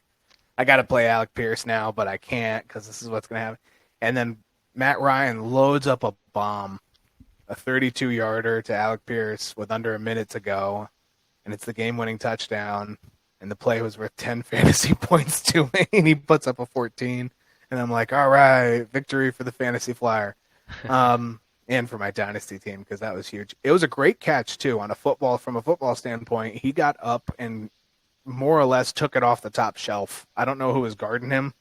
I got to play Alec Pierce now, but I can't because this is what's going to happen. And then Matt Ryan loads up a bomb, a 32-yarder to Alec Pierce with under a minute to go, and it's the game-winning touchdown. And the play was worth 10 fantasy points to me, and he puts up a 14. And I'm like, all right, victory for the fantasy flyer. And for my dynasty team, because that was huge. It was a great catch, too, from a football standpoint. He got up and more or less took it off the top shelf. I don't know who was guarding him,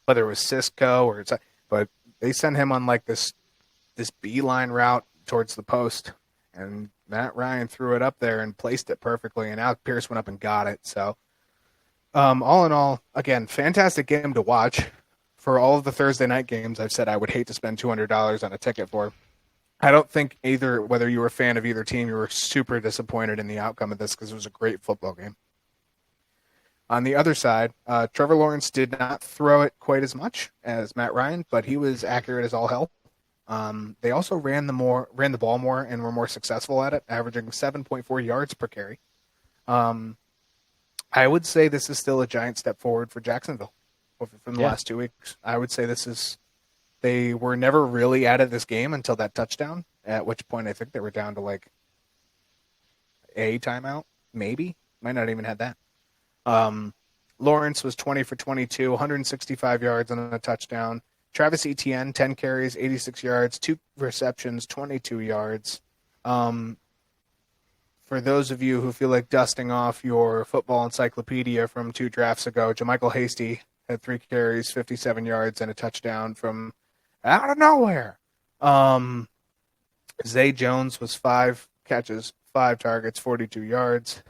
whether it was Cisco but they sent him on this beeline route towards the post. And Matt Ryan threw it up there and placed it perfectly, and Alec Pierce went up and got it. So, all in all, again, fantastic game to watch. For all of the Thursday night games, I've said I would hate to spend $200 on a ticket for. I don't think whether you were a fan of either team, you were super disappointed in the outcome of this because it was a great football game. On the other side, Trevor Lawrence did not throw it quite as much as Matt Ryan, but he was accurate as all hell. They also ran the ball more and were more successful at it, averaging 7.4 yards per carry. I would say this is still a giant step forward for Jacksonville from the last 2 weeks. I would say they were never really out of this game until that touchdown, at which point I think they were down to like a timeout, maybe. Might not even have that. Lawrence was 20 for 22, 165 yards and a touchdown. Travis Etienne, 10 carries, 86 yards, 2 receptions, 22 yards. For those of you who feel like dusting off your football encyclopedia from 2 drafts ago, JaMychal Hasty had 3 carries, 57 yards, and a touchdown from out of nowhere. Zay Jones was 5 catches, 5 targets, 42 yards.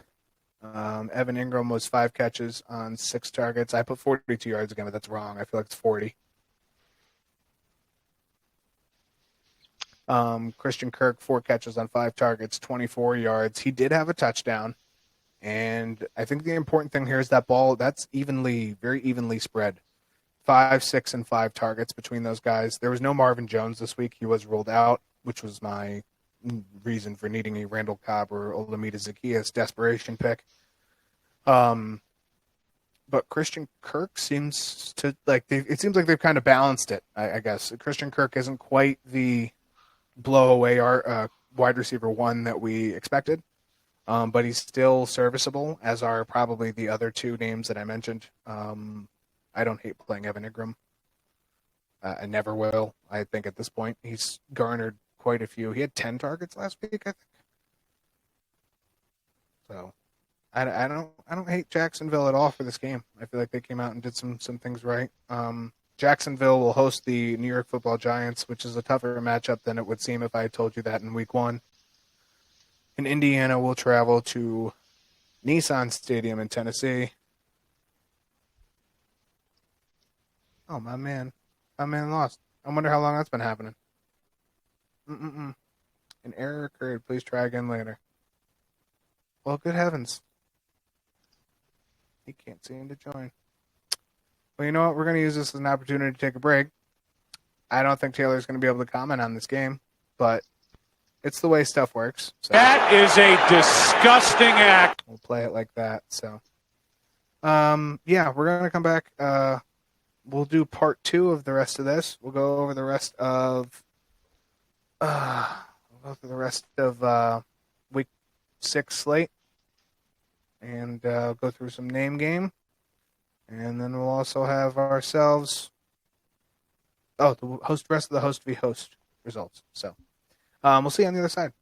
Evan Ingram was 5 catches on 6 targets. I put 42 yards again, but that's wrong. I feel like it's 40. Christian Kirk, 4 catches on 5 targets, 24 yards. He did have a touchdown. And I think the important thing here is that ball, that's very evenly spread. 5, 6, and 5 targets between those guys. There was no Marvin Jones this week. He was ruled out, which was my reason for needing a Randall Cobb or Olamide Zaccheaus desperation pick. But Christian Kirk seems to it seems like they've kind of balanced it, I guess. Christian Kirk isn't quite the blow away our wide receiver 1 that we expected. But he's still serviceable, as are probably the other 2 names that I mentioned. I don't hate playing Evan Ingram. I never will. I think at this point he's garnered quite a few. He had 10 targets last week, I think. So I don't hate Jacksonville at all for this game. I feel like they came out and did some things right. Jacksonville will host the New York Football Giants, which is a tougher matchup than it would seem if I had told you that in week 1. And Indiana will travel to Nissan Stadium in Tennessee. Oh, my man lost. I wonder how long that's been happening. An error occurred. Please try again later. Well, good heavens. He can't seem to join. Well, you know what? We're going to use this as an opportunity to take a break. I don't think Taylor's going to be able to comment on this game, but it's the way stuff works. So That is a disgusting act. we'll play it like that. So, yeah, we're going to come back. We'll do part 2 of the rest of this. We'll go over the rest of week 6 slate and go through some name game. And then we'll also have ourselves the rest of the host v host results. So we'll see you on the other side.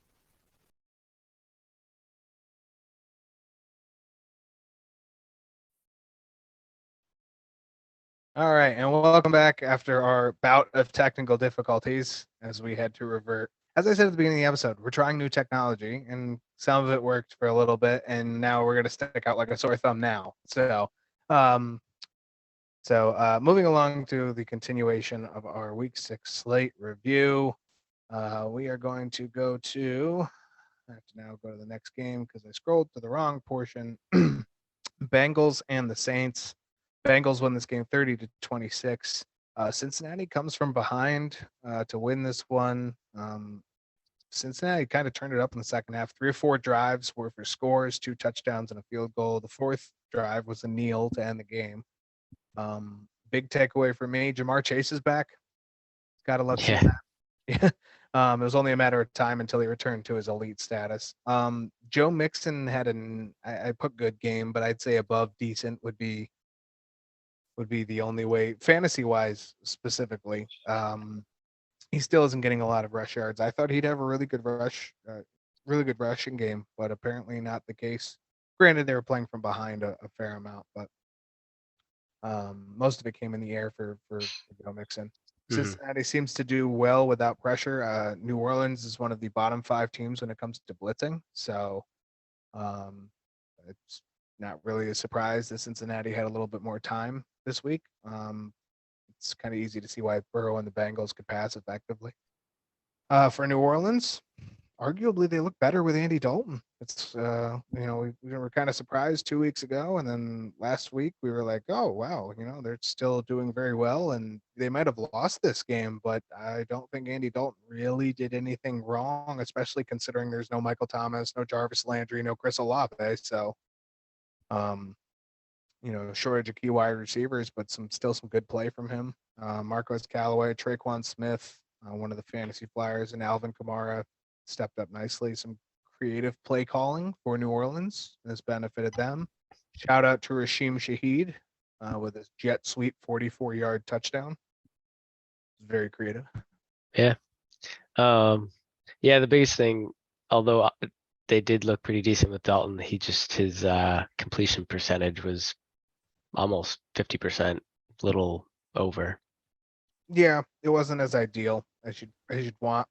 All right, and welcome back after our bout of technical difficulties as we had to revert. As I said at the beginning of the episode, we're trying new technology, and some of it worked for a little bit, and now we're going to stick out like a sore thumb now. So, moving along to the continuation of our Week 6 slate review, we are going to go to. I have to now go to the next game because I scrolled to the wrong portion. Bengals and the Saints. Bengals win this game 30-26. Cincinnati comes from behind to win this one. Cincinnati kind of turned it up in the second half. 3 or 4 drives were for scores, 2 touchdowns and a field goal. The 4th drive was a kneel to end the game. Big takeaway for me, Jamar Chase is back. Gotta love seeing that. It was only a matter of time until he returned to his elite status. Joe Mixon had I put good game, but I'd say above decent would be the only way, fantasy-wise specifically. He still isn't getting a lot of rush yards. I thought he'd have a really good rushing game, but apparently not the case. Granted, they were playing from behind a fair amount, but most of it came in the air for Joe Mixon. Cincinnati seems to do well without pressure. New Orleans is one of the bottom 5 teams when it comes to blitzing, so it's not really a surprise that Cincinnati had a little bit more time this week. It's kind of easy to see why Burrow and the Bengals could pass effectively. For New Orleans, arguably they look better with Andy Dalton. It's we were kind of surprised 2 weeks ago, and then last week we were like, oh wow, they're still doing very well, and they might have lost this game, but I don't think Andy Dalton really did anything wrong, especially considering there's no Michael Thomas, no Jarvis Landry, no Chris Olave. So shortage of key wide receivers, but still some good play from him. Marquez Callaway, Traquan Smith, one of the fantasy flyers, and Alvin Kamara stepped up nicely. Some creative play calling for New Orleans has benefited them. Shout out to Rashim Shaheed with his jet sweep 44-yard touchdown. Very creative. Yeah. The biggest thing, although they did look pretty decent with Dalton, his completion percentage was almost 50%, little over. Yeah, it wasn't as ideal as you'd want.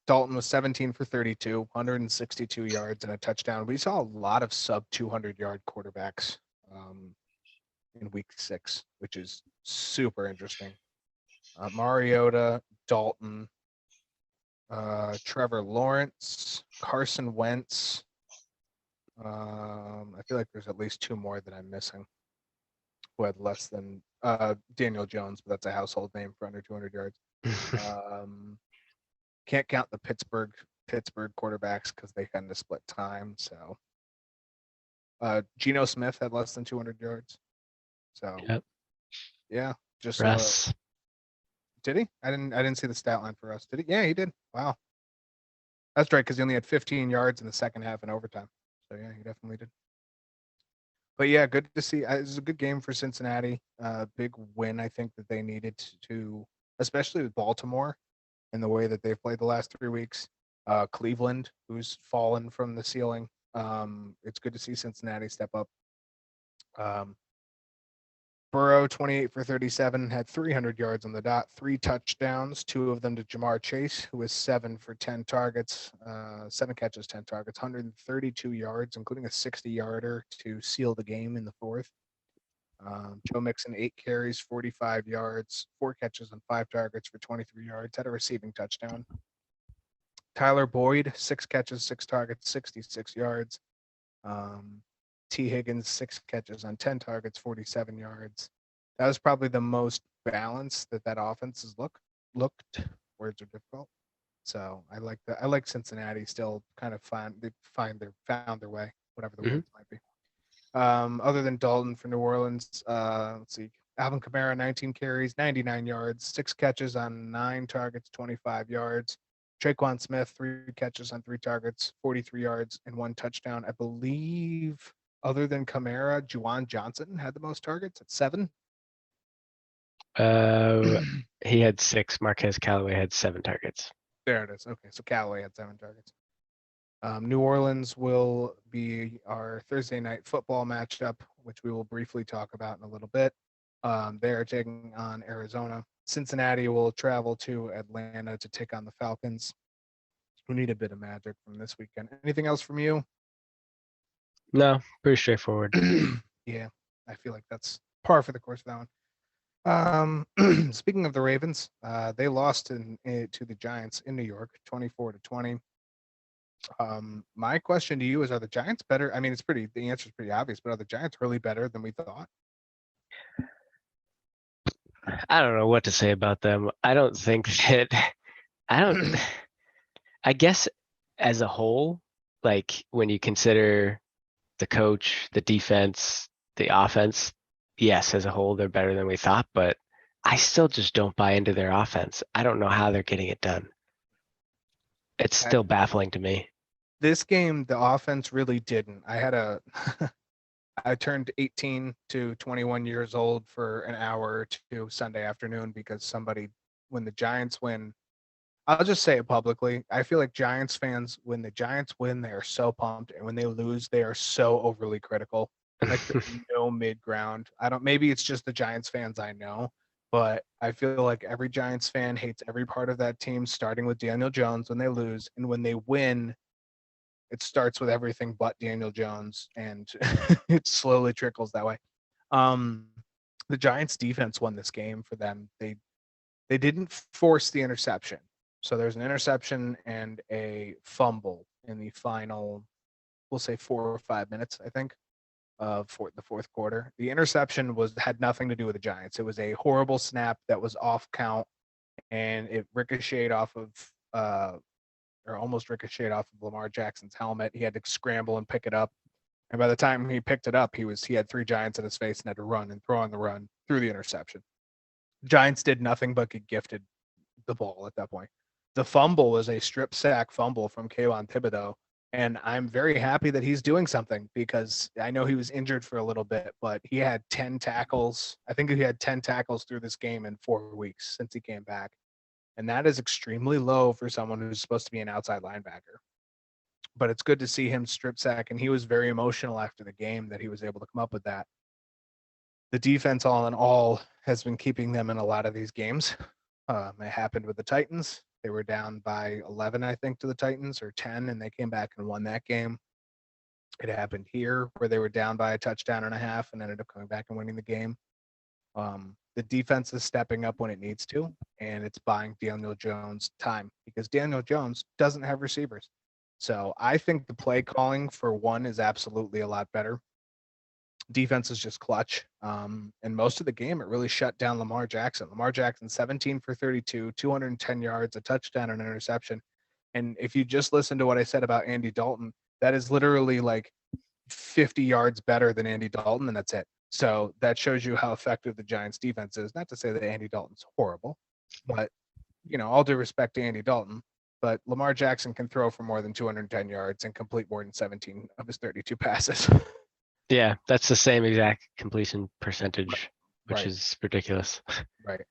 Dalton was 17 for 32, 162 yards and a touchdown. We saw a lot of sub 200-yard quarterbacks in week 6, which is super interesting. Mariota, Dalton, Trevor Lawrence, Carson Wentz. I feel like there's at least 2 more that I'm missing who had less than Daniel Jones, but that's a household name for under 200 yards. Can't count the Pittsburgh quarterbacks because they kind of split time. So Geno Smith had less than 200 yards. So Yep. Yeah, just Russ. did he? I didn't see the stat line for us. Did he? Yeah, he did. Wow, that's right, because he only had 15 yards in the second half in overtime. So yeah, he definitely did. But yeah, good to see. It was a good game for Cincinnati. Big win, I think, that they needed to, especially with Baltimore and the way that they've played the last 3 weeks. Cleveland, who's fallen from the ceiling. It's good to see Cincinnati step up. Burrow, 28 for 37, had 300 yards on the dot, 3 touchdowns, 2 of them to Jamar Chase, who was 7 for 10 targets, 7 catches, 10 targets, 132 yards, including a 60-yarder to seal the game in the 4th. Joe Mixon, 8 carries, 45 yards, 4 catches on 5 targets for 23 yards, had a receiving touchdown. Tyler Boyd, 6 catches, 6 targets, 66 yards. T. Higgins, 6 catches on 10 targets, 47 yards. That was probably the most balanced that offense has looked. Words are difficult. So I like that. I like Cincinnati still kind of found their way, whatever the words might be. Other than Dalton for New Orleans, let's see. Alvin Kamara, 19 carries, 99 yards, 6 catches on 9 targets, 25 yards. Traquan Smith, 3 catches on 3 targets, 43 yards, and 1 touchdown. I believe, other than Kamara, Juwan Johnson had the most targets at 7. He had 6. Marquez Callaway had 7 targets. There it is. Okay, so Callaway had 7 targets. New Orleans will be our Thursday night football matchup, which we will briefly talk about in a little bit. They are taking on Arizona. Cincinnati will travel to Atlanta to take on the Falcons, who need a bit of magic from this weekend. Anything else from you? No, pretty straightforward. Yeah, I feel like that's par for the course of that one. Speaking of the Ravens, they lost to the Giants in New York, 24-20. My question to you is: are the Giants better? I mean, the answer is pretty obvious, but are the Giants really better than we thought? I don't know what to say about them. I don't think that. I guess as a whole, like when you consider the coach, the defense, the offense, yes, as a whole, they're better than we thought, but I still just don't buy into their offense. I don't know how they're getting it done. It's still baffling to me. This game, the offense really didn't. I turned 18 to 21 years old for an hour or 2 Sunday afternoon because when the Giants win, I'll just say it publicly. I feel like Giants fans, when the Giants win, they are so pumped, and when they lose, they are so overly critical. Like there's no mid ground. Maybe it's just the Giants fans I know, but I feel like every Giants fan hates every part of that team, starting with Daniel Jones when they lose, and when they win, it starts with everything but Daniel Jones, and it slowly trickles that way. The Giants defense won this game for them. They didn't force the interception. So there's an interception and a fumble in the final, we'll say 4 or 5 minutes, I think, for the fourth quarter. The interception had nothing to do with the Giants. It was a horrible snap that was off count, and it ricocheted off of, or almost ricocheted off of Lamar Jackson's helmet. He had to scramble and pick it up. And by the time he picked it up, he had 3 Giants in his face and had to run and throw on the run through the interception. Giants did nothing but get gifted the ball at that point. The fumble was a strip sack fumble from Kayvon Thibodeau. And I'm very happy that he's doing something because I know he was injured for a little bit, but he had 10 tackles. I think he had 10 tackles through this game in 4 weeks since he came back. And that is extremely low for someone who's supposed to be an outside linebacker. But it's good to see him strip sack, and he was very emotional after the game that he was able to come up with that. The defense, all in all, has been keeping them in a lot of these games. It happened with the Titans. They were down by 11, I think, to the Titans, or 10, and they came back and won that game. It happened here where they were down by a touchdown and a half and ended up coming back and winning the game. The defense is stepping up when it needs to, and it's buying Daniel Jones time because Daniel Jones doesn't have receivers. So I think the play calling for one is absolutely a lot better. Defense is just clutch. And most of the game, it really shut down Lamar Jackson. Lamar Jackson, 17 for 32, 210 yards, a touchdown, and an interception. And if you just listen to what I said about Andy Dalton, that is literally like 50 yards better than Andy Dalton, and that's it. So that shows you how effective the Giants defense is. Not to say that Andy Dalton's horrible, but, all due respect to Andy Dalton, but Lamar Jackson can throw for more than 210 yards and complete more than 17 of his 32 passes. Yeah, that's the same exact completion percentage, which Right. is ridiculous. Right.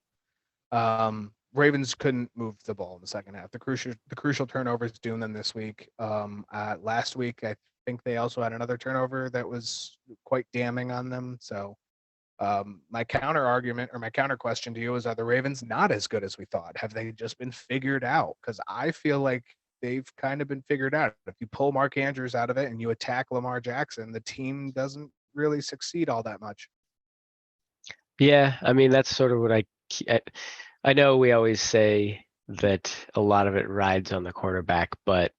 Ravens couldn't move the ball in the second half. The crucial turnovers doing them this week. Last week, I think they also had another turnover that was quite damning on them. So my counter argument or my counter question to you is, are the Ravens not as good as we thought? Have they just been figured out? Because I feel like they've kind of been figured out. If you pull Mark Andrews out of it and you attack Lamar Jackson, the team doesn't really succeed all that much. Yeah, I mean, that's sort of what I know we always say that a lot of it rides on the quarterback, but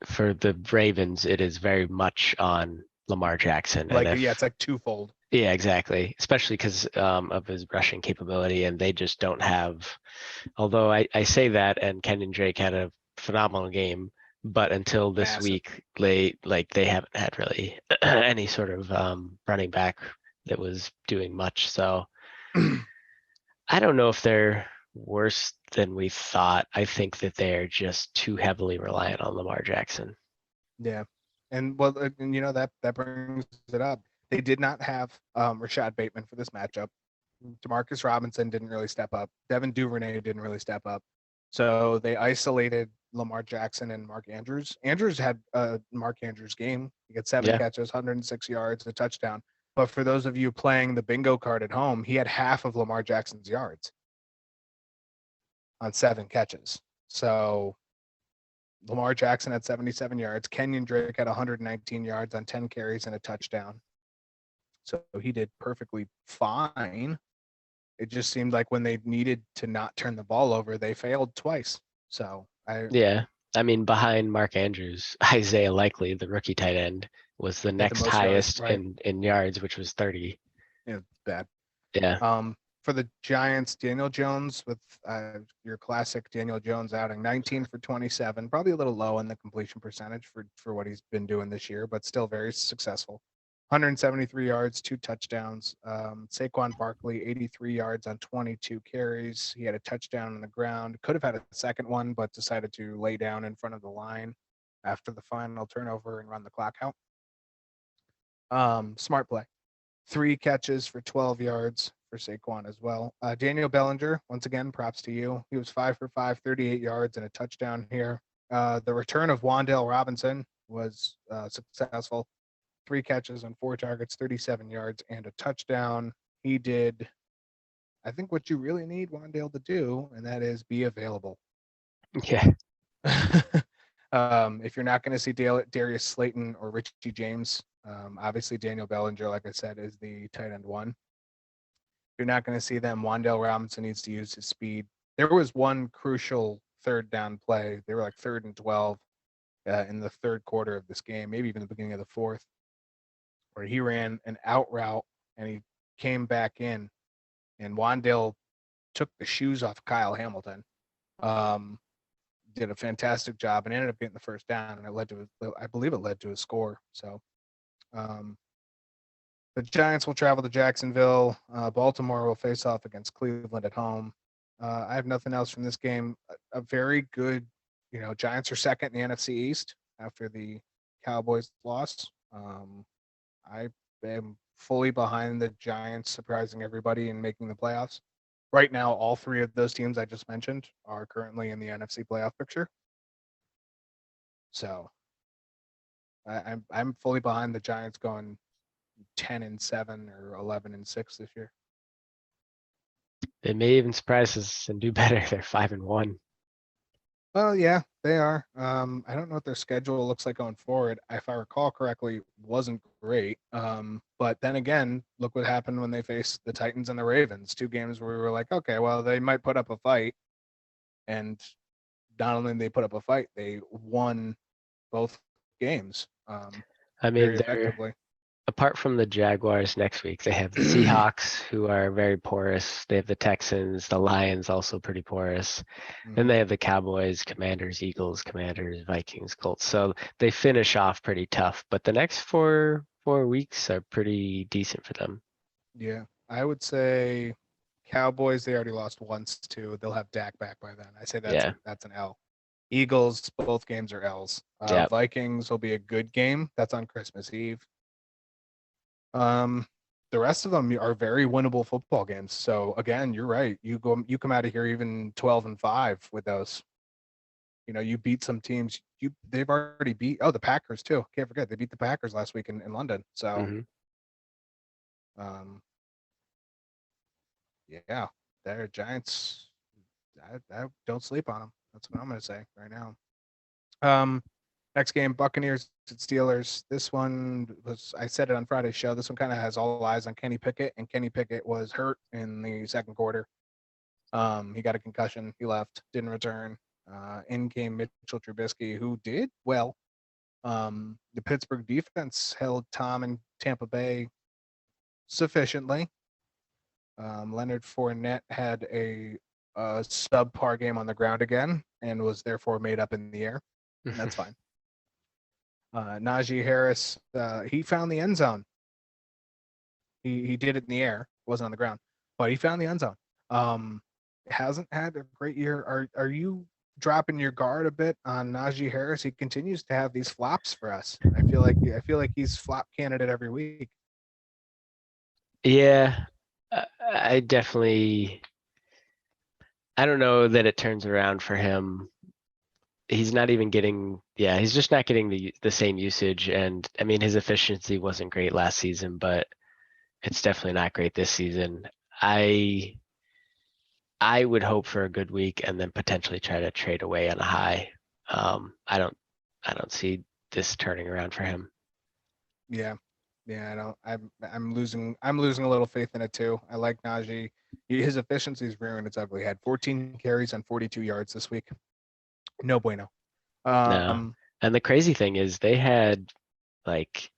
for the Ravens, it is very much on Lamar Jackson. It's like twofold. Yeah, exactly. Especially because of his rushing capability, and they just don't have. Although I say that, and Kenyon Drake had a phenomenal game, but until this Massive. week, they haven't had really any sort of running back that was doing much. So I don't know if they're worse than we thought. I think that they're just too heavily reliant on Lamar Jackson. Yeah. And that brings it up. They did not have Rashad Bateman for this matchup. Demarcus Robinson didn't really step up. Devin Duvernay didn't really step up. So they isolated Lamar Jackson and Mark Andrews. Andrews had Mark Andrews game. He got 7 catches, 106 yards, a touchdown. But for those of you playing the bingo card at home, he had half of Lamar Jackson's yards on 7 catches. So Lamar Jackson had 77 yards. Kenyon Drake had 119 yards on 10 carries and a touchdown. So he did perfectly fine. It just seemed like when they needed to not turn the ball over, they failed twice. So I mean, behind Mark Andrews, Isaiah Likely, the rookie tight end, was the next highest yards, right. in yards, which was 30. Yeah, bad. Yeah. For the Giants, Daniel Jones with your classic Daniel Jones outing, 19 for 27, probably a little low in the completion percentage for what he's been doing this year, but still very successful. 173 yards, 2 touchdowns. Saquon Barkley, 83 yards on 22 carries. He had a touchdown on the ground. Could have had a second one, but decided to lay down in front of the line after the final turnover and run the clock out. Smart play. 3 catches for 12 yards for Saquon as well. Daniel Bellinger, once again, props to you. He was 5 for 5, 38 yards and a touchdown here. The return of Wan'Dale Robinson was successful. 3 catches on 4 targets, 37 yards, and a touchdown. He did, I think, what you really need Wan'Dale to do, and that is be available. Yeah. If you're not going to see Darius Slayton or Richie James, obviously Daniel Bellinger, like I said, is the tight end 1. If you're not going to see them, Wan'Dale Robinson needs to use his speed. There was one crucial third down play. They were like 3rd and 12 in the third quarter of this game, maybe even the beginning of the fourth, where he ran an out route and he came back in, and Wandale took the shoes off Kyle Hamilton. Did a fantastic job and ended up getting the first down, and it led to, I believe it led to a score. So the Giants will travel to Jacksonville. Baltimore will face off against Cleveland at home. I have nothing else from this game. A very good, Giants are second in the NFC East after the Cowboys loss. I am fully behind the Giants, surprising everybody and making the playoffs. Right now, all 3 of those teams I just mentioned are currently in the NFC playoff picture. So I'm fully behind the Giants going 10-7 or 11-6 this year. They may even surprise us and do better. They're 5-1. Well, yeah, they are. I don't know what their schedule looks like going forward. If I recall correctly, wasn't great. But then again, look what happened when they faced the Titans and the Ravens. 2 games where we were like, okay, well, they might put up a fight. And not only did they put up a fight, they won both games I mean, very they're effectively. apart from the Jaguars next week, they have the Seahawks, who are very porous. They have the Texans, the Lions, also pretty porous. Then Mhm. they have the Cowboys, Commanders, Eagles, Commanders, Vikings, Colts. So they finish off pretty tough. But the next four weeks are pretty decent for them. Yeah, I would say Cowboys, they already lost once too. They'll have Dak back by then. I say that's Yeah. an L. Eagles, both games are L's. Yeah. Vikings will be a good game. That's on Christmas Eve. The rest of them are very winnable football games. So again, you're right. You come out of here even 12-5 with those. You beat some teams. They've already beat the Packers too. Can't forget they beat the Packers last week in London. So Mhm. yeah, they're Giants. I don't sleep on them. That's what I'm going to say right now. Next game, Buccaneers at Steelers. This one was, I said it on Friday's show. This one kind of has all eyes on Kenny Pickett, and Kenny Pickett was hurt in the second quarter. He got a concussion. He left, didn't return. In came Mitchell Trubisky, who did well. The Pittsburgh defense held Tom in Tampa Bay sufficiently. Leonard Fournette had a subpar game on the ground again and was therefore made up in the air, and that's fine. Najee Harris, he found the end zone. He did it in the air, wasn't on the ground, but he found the end zone. Hasn't had a great year. Are you dropping your guard a bit on Najee Harris? He continues to have these flops for us. I feel like he's flop candidate every week. Yeah. I definitely. I don't know that it turns around for him. He's not even getting. Yeah, he's just not getting the same usage. And I mean, his efficiency wasn't great last season, but it's definitely not great this season. I would hope for a good week and then potentially try to trade away on a high. I don't see this turning around for him. Yeah, I don't. I'm losing a little faith in it too. I like Najee. His efficiency is rearing its ugly head. 14 carries on 42 yards this week. No bueno. No. And the crazy thing is they had like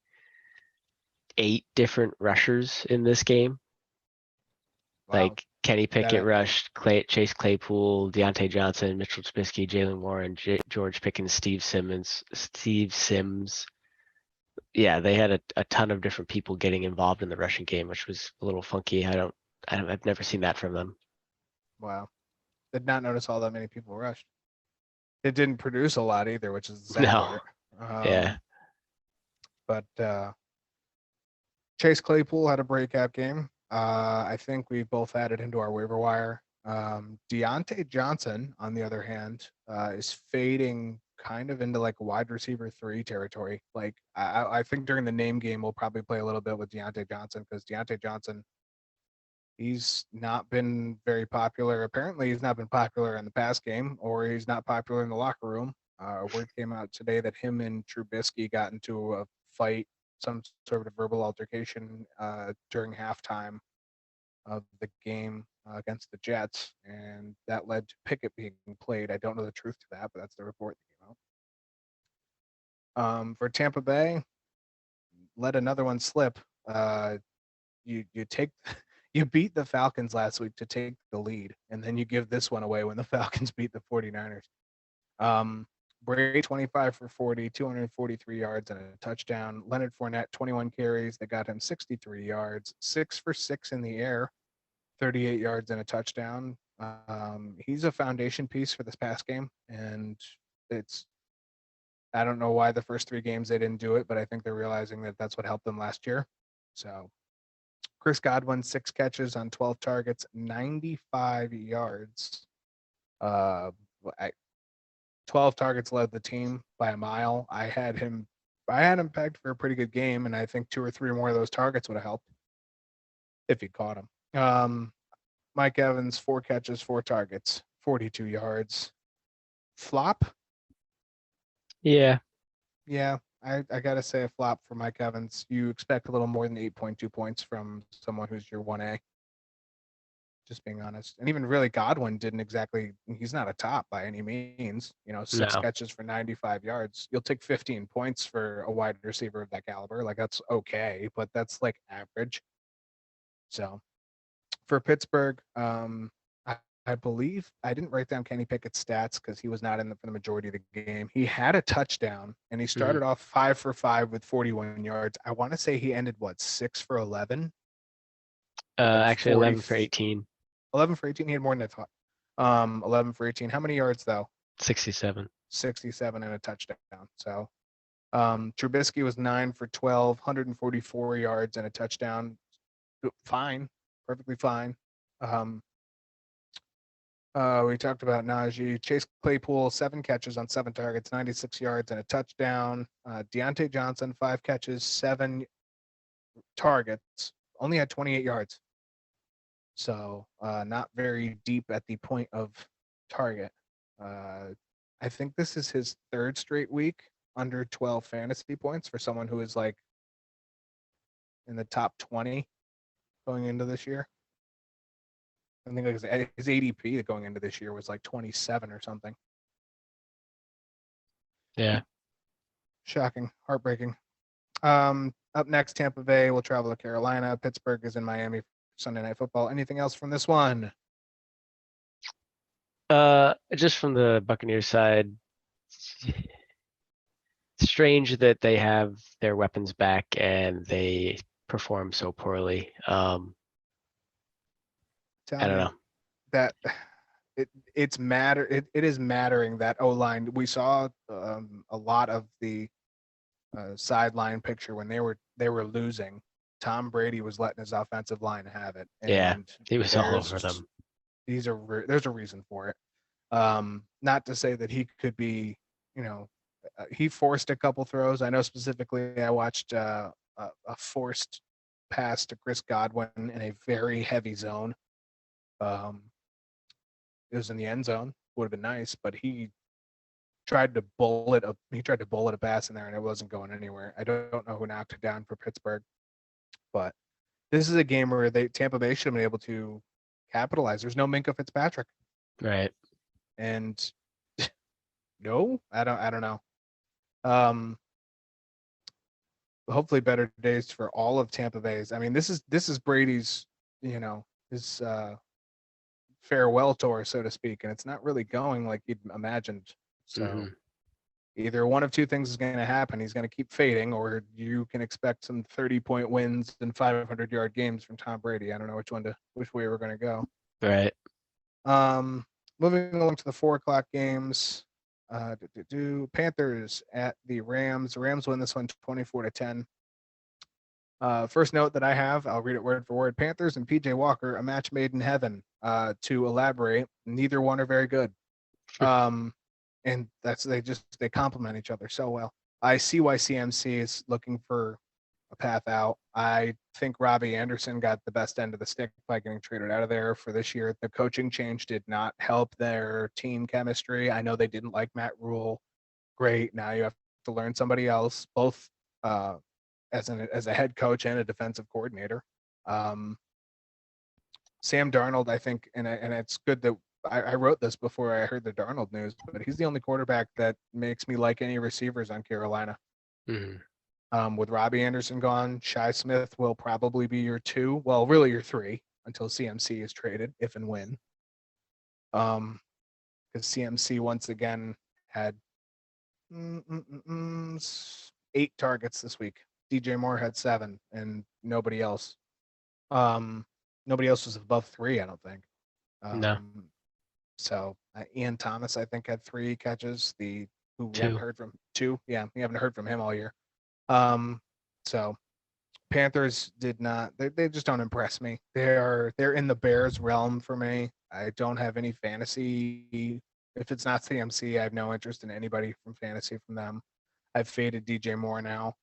8 different rushers in this game. Wow. Like Kenny Pickett rushed, Chase Claypool, Deontay Johnson, Mitchell Trubisky, Jalen Warren, George Pickens, Steve Sims. Yeah, they had a ton of different people getting involved in the rushing game, which was a little funky. I've never seen that from them. Wow. Did not notice all that many people rushed. It didn't produce a lot either, which is the sad No. part. Yeah. But Chase Claypool had a breakout game. I think we both added into our waiver wire. Deontay Johnson, on the other hand, is fading kind of into like wide receiver 3 territory. Like I think during the name game, we'll probably play a little bit with Deontay Johnson because Deontay Johnson, he's not been very popular. Apparently, he's not been popular in the past game, or he's not popular in the locker room. Word came out today that him and Trubisky got into a fight, some sort of verbal altercation during halftime of the game. against the Jets, and that led to Pickett being played. I don't know the truth to that, but that's the report that came out. For Tampa Bay, let another one slip. You take you beat the Falcons last week to take the lead, and then you give this one away when the Falcons beat the 49ers. Brady 25 for 40, 243 yards and a touchdown. Leonard Fournette 21 carries that got him 63 yards, 6 for 6 in the air, 38 yards and a touchdown. He's a foundation piece for this pass game, and I don't know why the first 3 games they didn't do it, but I think they're realizing that that's what helped them last year. So Chris Godwin, 6 catches on 12 targets, 95 yards. 12 targets led the team by a mile. I had him pegged for a pretty good game, and I think 2 or 3 more of those targets would have helped if he caught him. Mike Evans, 4 catches, 4 targets, 42 yards. Flop? Yeah. Yeah, I gotta say a flop for Mike Evans. You expect a little more than 8.2 points from someone who's your 1A. Just being honest. And even really Godwin didn't exactly, he's not a top by any means. 6 No. catches for 95 yards. You'll take 15 points for a wide receiver of that caliber. Like, that's okay, but that's like average. So for Pittsburgh, I believe I didn't write down Kenny Pickett's stats because he was not for the majority of the game. He had a touchdown and he started off 5 for 5 with 41 yards. I want to say he ended 6 for 11. Actually 11 for 18. 11 for 18. He had more than I thought. 11 for 18. How many yards though? 67. 67 and a touchdown. So Trubisky was 9 for 12, 144 yards and a touchdown. Fine, perfectly fine. We talked about Najee. Chase Claypool, 7 catches on 7 targets, 96 yards and a touchdown. Deontay Johnson, 5 catches, 7 targets, only had 28 yards. So not very deep at the point of target. I think this is his 3rd straight week under 12 fantasy points for someone who is like in the top 20 going into this year. I think his ADP going into this year was like 27 or something. Yeah. Shocking, heartbreaking. Up next, Tampa Bay will travel to Carolina. Pittsburgh is in Miami for Sunday Night Football. Anything else from this one? Just from the Buccaneers side, strange that they have their weapons back and they perform so poorly. I don't know. That it is mattering that O-line. We saw a lot of the sideline picture when they were losing. Tom Brady was letting his offensive line have it. And yeah, he was all over them. There's a reason for it. Not to say that he could be, he forced a couple throws. I know specifically I watched a forced pass to Chris Godwin in a very heavy zone. It was in the end zone. Would have been nice, but he tried to bullet a pass in there and it wasn't going anywhere. I don't know who knocked it down for Pittsburgh, but this is a game where Tampa Bay should have been able to capitalize. There's no Minkah Fitzpatrick. Right. And no, I don't know. Hopefully better days for all of Tampa Bay's. I mean, this is Brady's, his farewell tour, so to speak, and it's not really going like you'd imagined. So either one of two things is going to happen. He's going to keep fading, or you can expect some 30-point wins and 500-yard games from Tom Brady. I don't know which way we're going to go. Right. Moving along to the 4:00 games. Panthers at the Rams. The Rams win this one 24-10. First note that I have, I'll read it word for word. Panthers and PJ Walker, a match made in heaven. To elaborate, neither one are very good. And they complement each other so well. I see why CMC is looking for a path out. I think Robbie Anderson got the best end of the stick by getting traded out of there for this year. The coaching change did not help their team chemistry. I know they didn't like Matt Rule. Great. Now you have to learn somebody else, both as a head coach and a defensive coordinator. Sam Darnold, I think, and it's good that I wrote this before I heard the Darnold news, but he's the only quarterback that makes me like any receivers on Carolina. With Robbie Anderson gone, Shi Smith will probably be your 2. Well, really your 3 until CMC is traded, if and when. Because CMC once again had 8 targets this week. DJ Moore had 7, and nobody else. Nobody else was above 3, I don't think. No. So Ian Thomas, I think, had 3 catches. We 2. haven't heard from 2. Yeah, we haven't heard from him all year. So Panthers did not. They just don't impress me. They're in the Bears realm for me. I don't have any fantasy. If it's not CMC, I have no interest in anybody from fantasy from them. I've faded DJ Moore now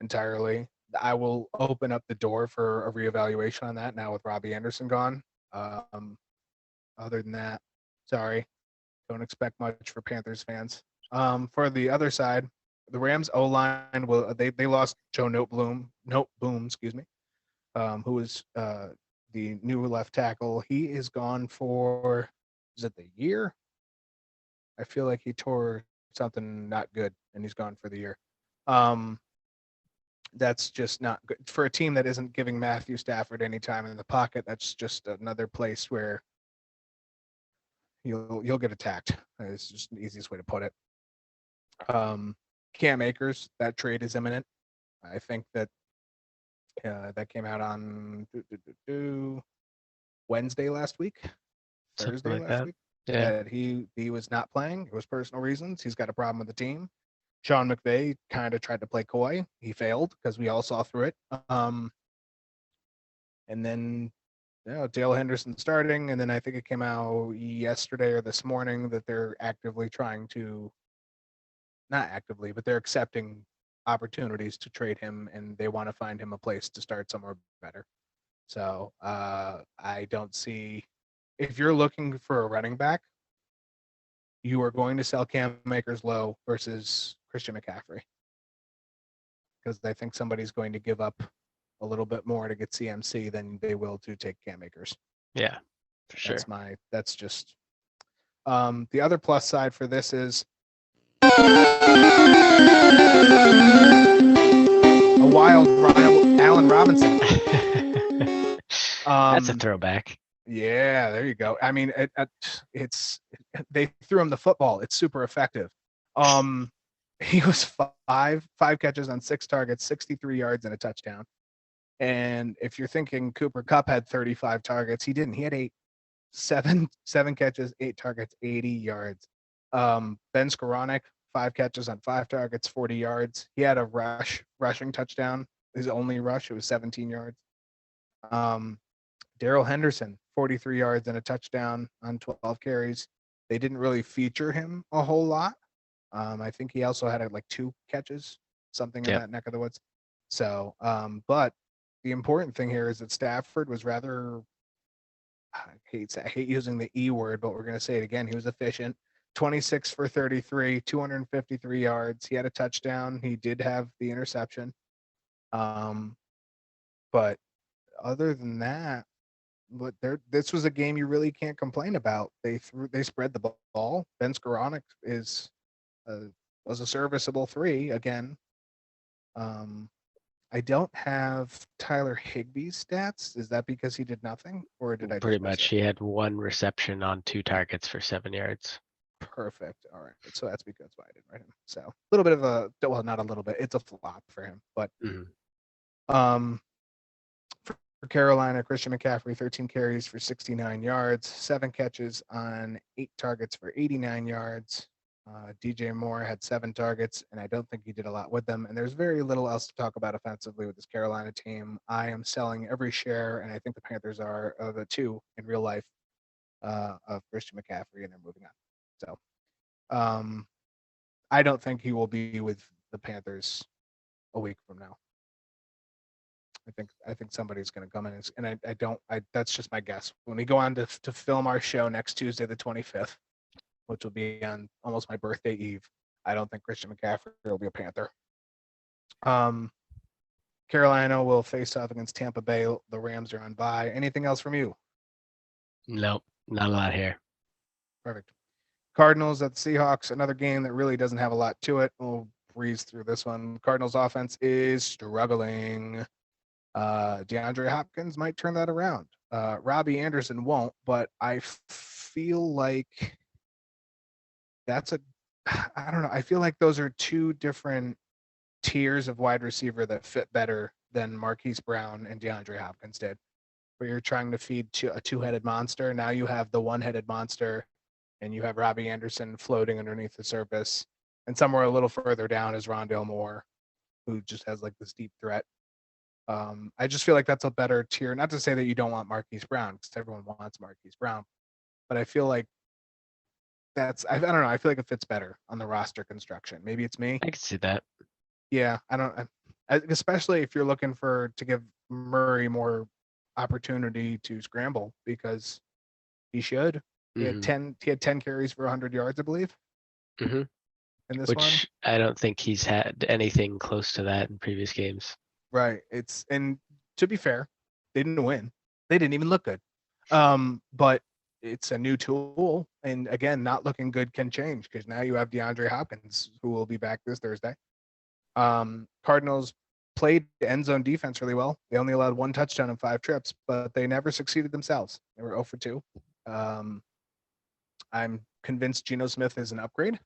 entirely. I will open up the door for a reevaluation on that now with Robbie Anderson gone. Other than that, sorry, don't expect much for Panthers fans. For the other side, the Rams O line will they lost Joe Noteboom, who is the new left tackle. He is gone for, is it the year? I feel like he tore something not good and he's gone for the year. That's just not good for a team that isn't giving Matthew Stafford any time in the pocket. That's just another place where you'll get attacked. It's just the easiest way to put it. Cam Akers, that trade is imminent. I think that that came out on Wednesday last week, Thursday like last that. week. Yeah. That he was not playing. It was personal reasons. He's got a problem with the team. Sean McVay kind of tried to play coy. He failed because we all saw through it. And then Dale Henderson starting, and then I think it came out yesterday or this morning that they're actively trying to, not actively, but they're accepting opportunities to trade him, and they want to find him a place to start somewhere better. So I don't see, if you're looking for a running back, you are going to sell Cam Akers low versus Christian McCaffrey, because I think somebody's going to give up a little bit more to get CMC than they will to take Cam Akers. Yeah, for sure. That's just the other plus side for this is a wild Allen Robinson. That's a throwback. Yeah, there you go. I mean, it's they threw him the football. It's super effective. He was five catches on 6 targets, 63 yards and a touchdown. And if you're thinking Cooper Kupp had 35 targets, he didn't. He had 8, 7 catches, 8 targets, 80 yards. Ben Skoranek, 5 catches on 5 targets, 40 yards. He had a rushing touchdown. His only rush, it was 17 yards. Darrell Henderson, 43 yards and a touchdown on 12 carries. They didn't really feature him a whole lot. I think he also had like 2 catches, something in that neck of the woods. So, but the important thing here is that Stafford was rather, I hate using the E word, but we're going to say it again. He was efficient. 26 for 33, 253 yards. He had a touchdown. He did have the interception. But other than that, this was a game you really can't complain about. They spread the ball. Ben Skoranek was a serviceable 3 again. I don't have Tyler Higbee's stats. Is that because he did nothing, or did I pretty much? He had 1 reception on 2 targets for 7 yards. Perfect. All right. So that's because I didn't write him. So a little bit of a, well, not a little bit. It's a flop for him. But for Carolina, Christian McCaffrey, 13 carries for 69 yards, 7 catches on 8 targets for 89 yards. DJ Moore had 7 targets, and I don't think he did a lot with them. And there's very little else to talk about offensively with this Carolina team. I am selling every share, and I think the Panthers are the 2 in real life of Christian McCaffrey, and they're moving on. So I don't think he will be with the Panthers a week from now. I think somebody's going to come in, and that's just my guess. When we go on to film our show next Tuesday, the 25th, which will be on almost my birthday eve, I don't think Christian McCaffrey will be a Panther. Carolina will face off against Tampa Bay. The Rams are on bye. Anything else from you? Nope, not a lot here. Perfect. Cardinals at the Seahawks, another game that really doesn't have a lot to it. We'll breeze through this one. Cardinals offense is struggling. DeAndre Hopkins might turn that around. Robbie Anderson won't, but I feel like that's a I don't know. I feel like those are two different tiers of wide receiver that fit better than Marquise Brown and DeAndre Hopkins did. Where you're trying to feed a two-headed monster. Now you have the one-headed monster, and you have Robbie Anderson floating underneath the surface. And somewhere a little further down is Rondale Moore, who just has like this deep threat. I just feel like that's a better tier. Not to say that you don't want Marquise Brown, because everyone wants Marquise Brown, but I feel like I don't know. I feel like it fits better on the roster construction. Maybe it's me. I can see that. Yeah, I don't. Especially if you're looking to give Murray more opportunity to scramble, because he should. He had Mhm. 10 carries for 100 yards, I believe, Mhm. in this one. Which I don't think he's had anything close to that in previous games. Right. And to be fair, they didn't win. They didn't even look good. But it's a new tool, and again, not looking good can change, because now you have DeAndre Hopkins, who will be back this Thursday. Cardinals played end zone defense really well. They only allowed 1 touchdown in 5 trips, but they never succeeded themselves. They were 0 for 2. I'm convinced Geno Smith is an upgrade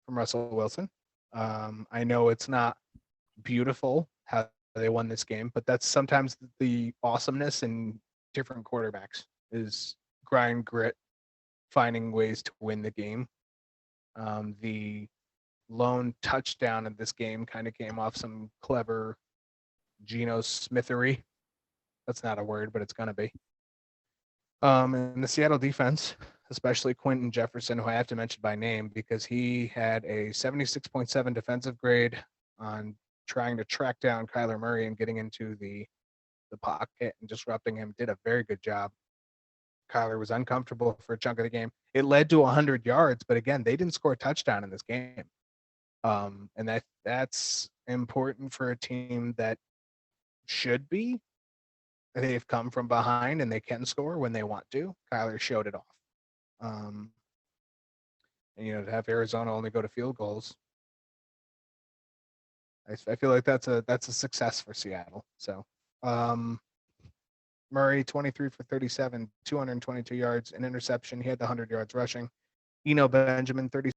from Russell Wilson. I know it's not beautiful how they won this game, but that's sometimes the awesomeness in different quarterbacks, is grind, grit, finding ways to win the game. The lone touchdown of this game kind of came off some clever Geno Smithery. That's not a word, but it's gonna be. And the Seattle defense, especially Quentin Jefferson, who I have to mention by name because he had a 76.7 defensive grade on trying to track down Kyler Murray and getting into the pocket and disrupting him, did a very good job. Kyler was uncomfortable for a chunk of the game. It led to 100 yards, but again, they didn't score a touchdown in this game. And that's important for a team that should be. They've come from behind and they can score when they want to. Kyler showed it off. And to have Arizona only go to field goals, I feel like that's a success for Seattle. So Murray 23 for 37, 222 yards, an interception. He had the 100 yards rushing. Benjamin 30.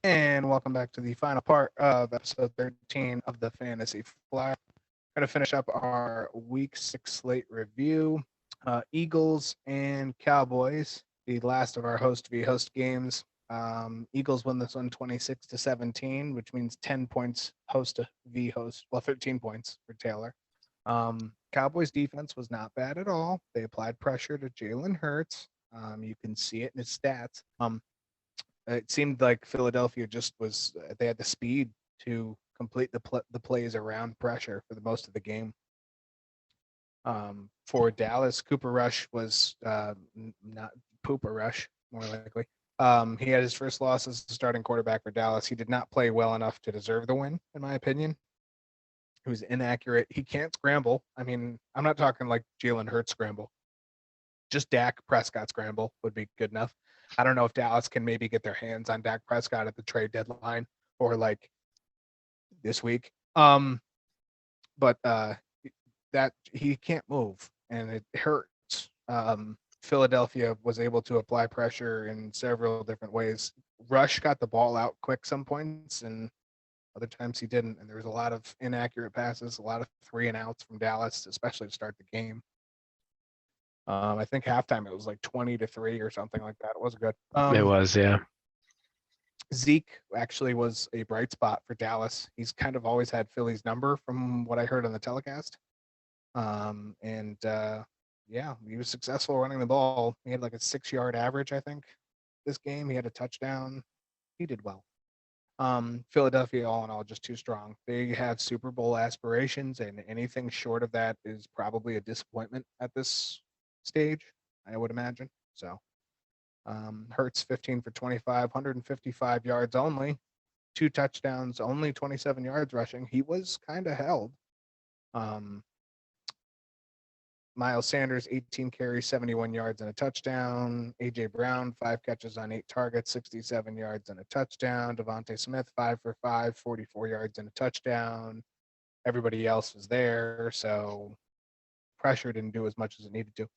And welcome back to the final part of episode 13 of the Fantasy Flyer. Going to finish up our week 6 slate review. Eagles and Cowboys, the last of our host v host games. Eagles won this one 26-17, which means 10 points host v host. Well, 13 points for Taylor. Cowboys defense was not bad at all. They applied pressure to Jalen Hurts. You can see it in his stats. It seemed like Philadelphia they had the speed to complete the plays around pressure for the most of the game. For Dallas, Cooper Rush was not Pooper Rush, more likely. He had his first loss as the starting quarterback for Dallas. He did not play well enough to deserve the win, in my opinion. He was inaccurate. He can't scramble. I mean, I'm not talking like Jalen Hurts scramble. Just Dak Prescott scramble would be good enough. I don't know if Dallas can maybe get their hands on Dak Prescott at the trade deadline or like this week. But that he can't move and it hurts. Philadelphia was able to apply pressure in several different ways. Rush got the ball out quick some points, and other times he didn't. And there was a lot of inaccurate passes, a lot of 3 and outs from Dallas, especially to start the game. I think halftime it was like 20-3 or something like that. It wasn't good. It was, yeah. Zeke actually was a bright spot for Dallas. He's kind of always had Philly's number from what I heard on the telecast. Yeah, he was successful running the ball. He had like a 6-yard average, I think, this game. He had a touchdown. He did well. Philadelphia, all in all, just too strong. They have Super Bowl aspirations, and anything short of that is probably a disappointment at this stage, I would imagine. So, Hurts 15 for 25, 155 yards only. 2 touchdowns, only 27 yards rushing. He was kind of held. Miles Sanders, 18 carries, 71 yards and a touchdown. A.J. Brown, 5 catches on 8 targets, 67 yards and a touchdown. Devontae Smith, 5 for 5, 44 yards and a touchdown. Everybody else was there, so pressure didn't do as much as it needed to.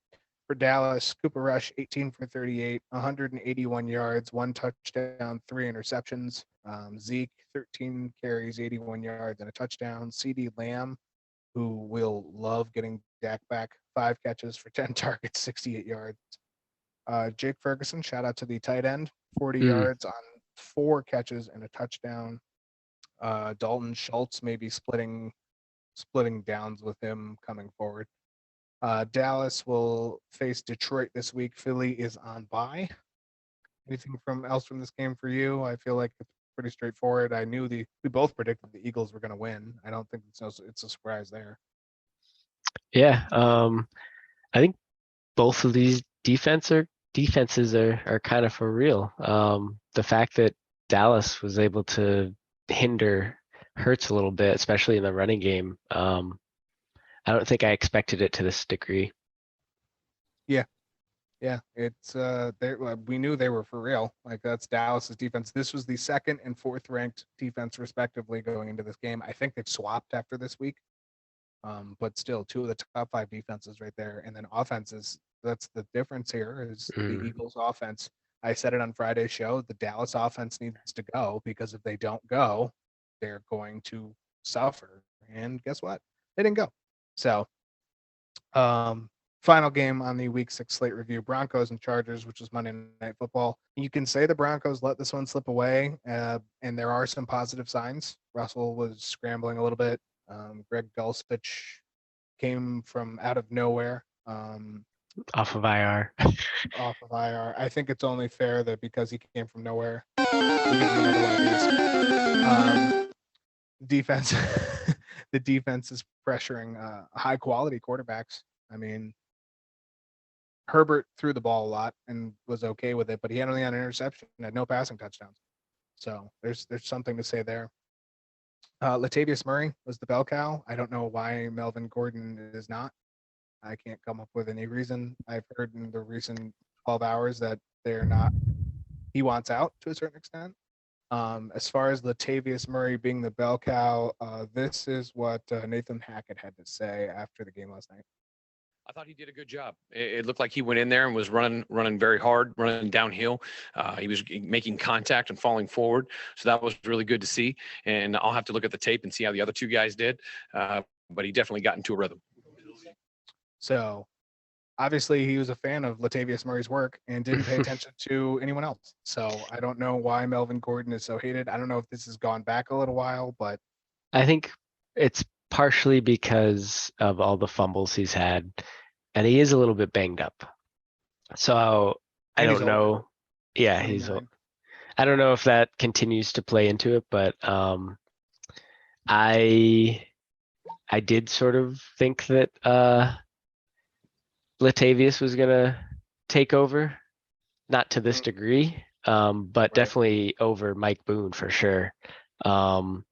For Dallas, Cooper Rush, 18 for 38, 181 yards, 1 touchdown, 3 interceptions. Zeke, 13 carries, 81 yards and a touchdown. CeeDee Lamb, who will love getting Dak back, 5 catches for 10 targets, 68 yards. Jake Ferguson, shout out to the tight end, 40 yards on 4 catches and a touchdown. Dalton Schultz maybe splitting downs with him coming forward. Dallas will face Detroit this week. Philly is on bye. Anything else from this game for you? I feel like it's pretty straightforward. We both predicted the Eagles were going to win. I don't think it's a surprise there. Yeah, I think both of these defenses are kind of for real. The fact that Dallas was able to hinder Hurts a little bit, especially in the running game. I don't think I expected it to this degree. Yeah, it's we knew they were for real. Like, that's Dallas's defense. This was the 2nd and 4th ranked defense respectively going into this game. I think they've swapped after this week. But still 2 of the top 5 defenses right there. And then offenses, that's the difference here is the Eagles offense. I said it on Friday's show, the Dallas offense needs to go, because if they don't go, they're going to suffer. And guess what? They didn't go. So, final game on the Week 6 slate review, Broncos and Chargers, which was Monday Night Football. You can say the Broncos let this one slip away, and there are some positive signs. Russell was scrambling a little bit. Greg Dulcich came from out of nowhere. Off of IR. Off of IR. I think it's only fair that because he came from nowhere, we give him another one of these. Defense, the defense is pressuring high quality quarterbacks. I mean, Herbert threw the ball a lot and was okay with it, but he only had an interception and had no passing touchdowns. So there's something to say there. Latavius Murray was the bell cow. I don't know why Melvin Gordon is not. I can't come up with any reason. I've heard in the recent 12 hours that he wants out to a certain extent. As far as Latavius Murray being the bell cow, this is what Nathan Hackett had to say after the game last night. I thought he did a good job. It looked like he went in there and was running very hard, running downhill. He was making contact and falling forward. So that was really good to see. And I'll have to look at the tape and see how the other 2 guys did. But he definitely got into a rhythm. So obviously he was a fan of Latavius Murray's work and didn't pay attention to anyone else. So I don't know why Melvin Gordon is so hated. I don't know if this has gone back a little while, but I think it's partially because of all the fumbles he's had, and he is a little bit banged up. So I don't know. Yeah, he's old. I don't know if that continues to play into it, but I did sort of think that Latavius was gonna take over, not to this degree, but definitely over Mike Boone for sure. And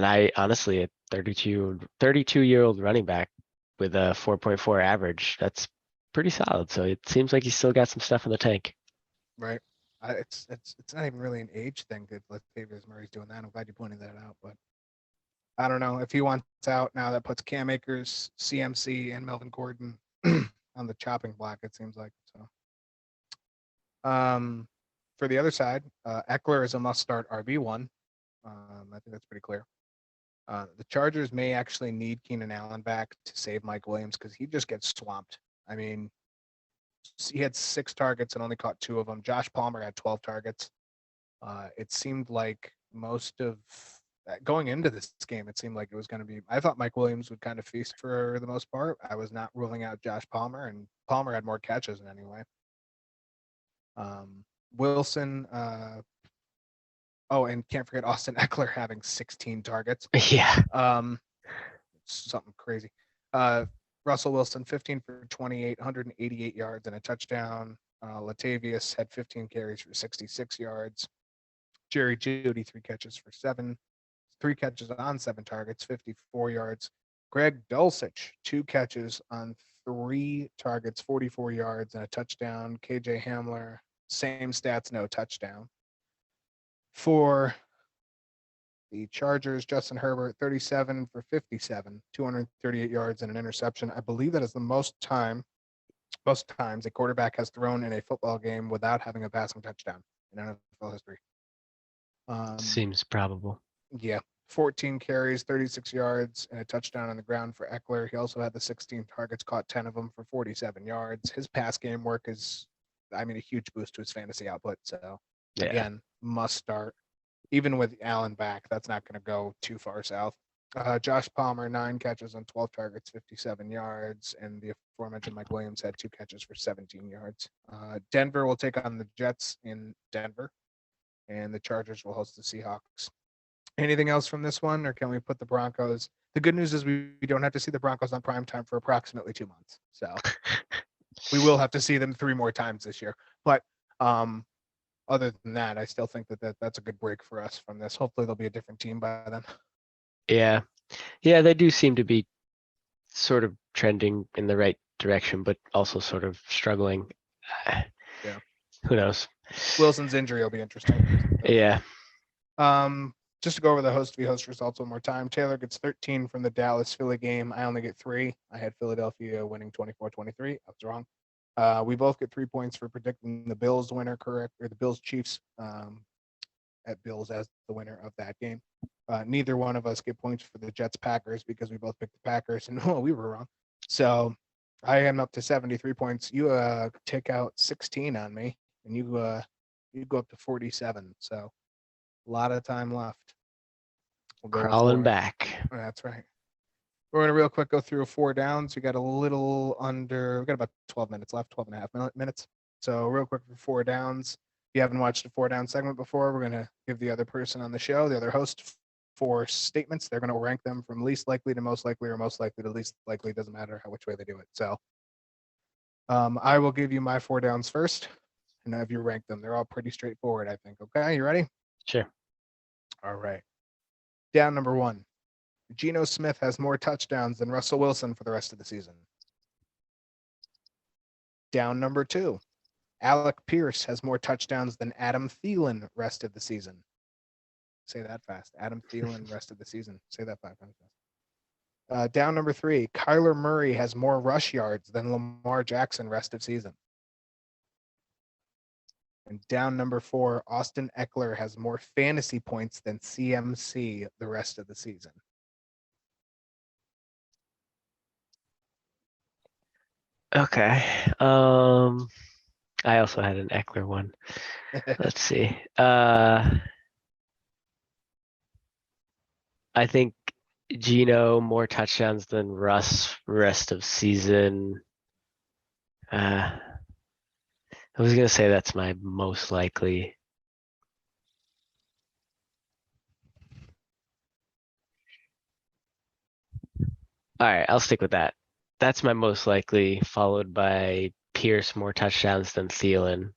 I honestly, a 32-year-old running back with a 4.4 average, that's pretty solid. So it seems like he's still got some stuff in the tank. Right. It's not even really an age thing that Latavius Murray's doing that. I'm glad you pointed that out, but I don't know if he wants out now. That puts Cam Akers, CMC, and Melvin Gordon on the chopping block. It seems like so. For the other side, Eckler is a must-start RB1. I think that's pretty clear. The Chargers may actually need Keenan Allen back to save Mike Williams because he just gets swamped. I mean, he had 6 targets and only caught 2 of them. Josh Palmer had 12 targets. It seemed like most of going into this game, it seemed like it was going to be. I thought Mike Williams would kind of feast for the most part. I was not ruling out Josh Palmer, and Palmer had more catches than anyway. Wilson. And can't forget Austin Eckler having 16 targets. Yeah. Something crazy. Russell Wilson, 15 for 28, 188 yards and a touchdown. Latavius had 15 carries for 66 yards. Jerry Jeudy, 3 catches for 7, 3 catches on 7 targets, 54 yards. Greg Dulcich, 2 catches on 3 targets, 44 yards and a touchdown. KJ Hamler, same stats, no touchdown. For the Chargers, Justin Herbert, 37 for 57, 238 yards and an interception. I believe that is the most times a quarterback has thrown in a football game without having a passing touchdown in NFL history. Seems probable. Yeah, 14 carries, 36 yards, and a touchdown on the ground for Eckler. He also had the 16 targets, caught 10 of them for 47 yards. His pass game work is, a huge boost to his fantasy output. So, Yeah. again, must start. Even with Allen back, that's not going to go too far south. Josh Palmer, 9 catches on 12 targets, 57 yards, and the aforementioned Mike Williams had 2 catches for 17 yards. Denver will take on the Jets in Denver, and the Chargers will host the Seahawks. Anything else from this one, or can we put the Broncos? The good news is we don't have to see the Broncos on prime time for approximately 2 months. So we will have to see them 3 more times this year. But other than that, I still think that's a good break for us from this. Hopefully they'll be a different team by then. Yeah. Yeah, they do seem to be sort of trending in the right direction, but also sort of struggling. Yeah. Who knows? Wilson's injury will be interesting. Yeah. Just to go over the host v host results one more time. Taylor gets 13 from the Dallas Philly game. I only get 3. I had Philadelphia winning 24-23. I was wrong. We both get 3 points for predicting the Bills winner correct, or the Bills Chiefs at Bills as the winner of that game. Neither one of us get points for the Jets Packers because we both picked the Packers, and we were wrong. So I am up to 73 points. You take out 16 on me, and you go up to 47. So a lot of time left. We'll go Crawling for it. back. That's right. We're going to real quick go through 4 downs. We got about 12 minutes left, 12 and a half minutes. So real quick for 4 downs. If you haven't watched a 4 down segment before, we're going to give the other person on the show, the other host, 4 statements. They're going to rank them from least likely to most likely, or most likely to least likely. Doesn't matter which way they do it. So I will give you my 4 downs first, and have you rank them. They're all pretty straightforward, I think. Okay, you ready? Sure. All right. Down number 1. Geno Smith has more touchdowns than Russell Wilson for the rest of the season. Down number 2. Alec Pierce has more touchdowns than Adam Thielen rest of the season. Say that fast. Adam Thielen rest of the season. Say that 5 times fast. Down number 3. Kyler Murray has more rush yards than Lamar Jackson rest of season. And down number 4, Austin Eckler has more fantasy points than CMC the rest of the season. Okay. I also had an Eckler one. Let's see. I think Geno more touchdowns than Russ rest of season. I was gonna say that's my most likely. All right, I'll stick with that. That's my most likely, followed by Pierce more touchdowns than Thielen.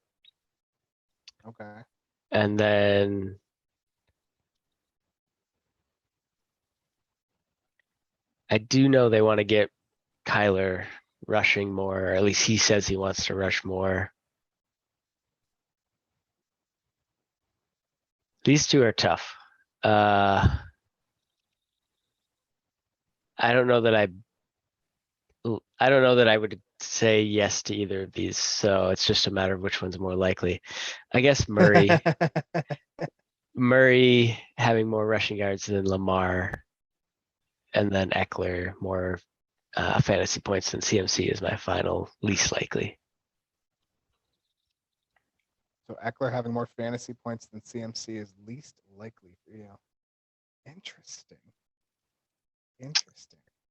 Okay. And then I do know they want to get Kyler rushing more, or at least he says he wants to rush more. These 2 are tough. I don't know that I would say yes to either of these, so it's just a matter of which one's more likely. I guess Murray having more rushing yards than Lamar, and then Eckler more fantasy points than CMC is my final least likely. So Eckler having more fantasy points than CMC is least likely for you. Interesting.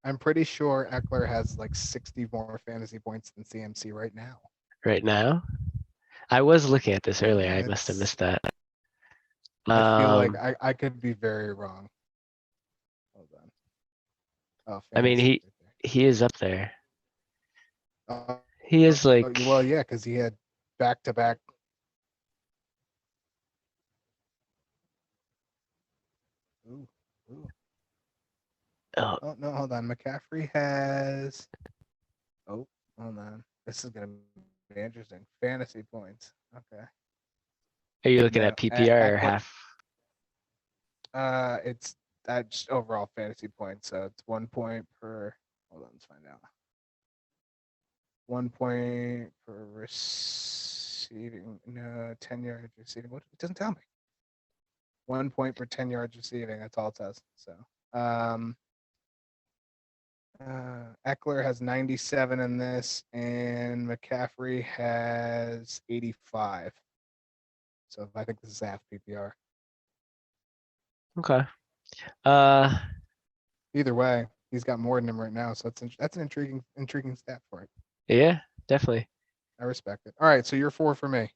I'm pretty sure Eckler has like 60 more fantasy points than CMC right now. Right now? I was looking at this earlier. I must have missed that. I feel like I could be very wrong. Hold on. Oh, I mean, he is up there. He is like, well, yeah, because he had back-to-back. Oh, Oh no, hold on. McCaffrey has. Oh, hold on. This is gonna be interesting. Fantasy points. Okay. are you looking No, at PPR or Eckler. half? It's just overall fantasy points. So it's 1 point per. Hold on, let's find out. 1 point per receiving. No, 10 yards receiving. What? It doesn't tell me. 1 point per 10 yards receiving. That's all it says. So, Eckler has 97 in this, and McCaffrey has 85. So I think this is half PPR. Okay. Uh, Either way, he's got more than him right now, so that's an intriguing stat for it. yeah, definitely. I respect it. All right, so you're 4 for me.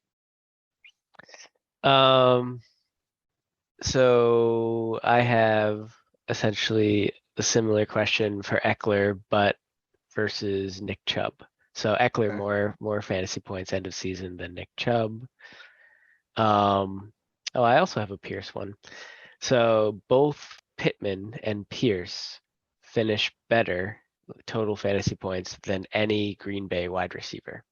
So I have essentially a similar question for Eckler, but versus Nick Chubb. So Eckler Okay. more fantasy points end of season than Nick Chubb. Oh, I also have a Pierce one. So both Pittman and Pierce finish better total fantasy points than any Green Bay wide receiver.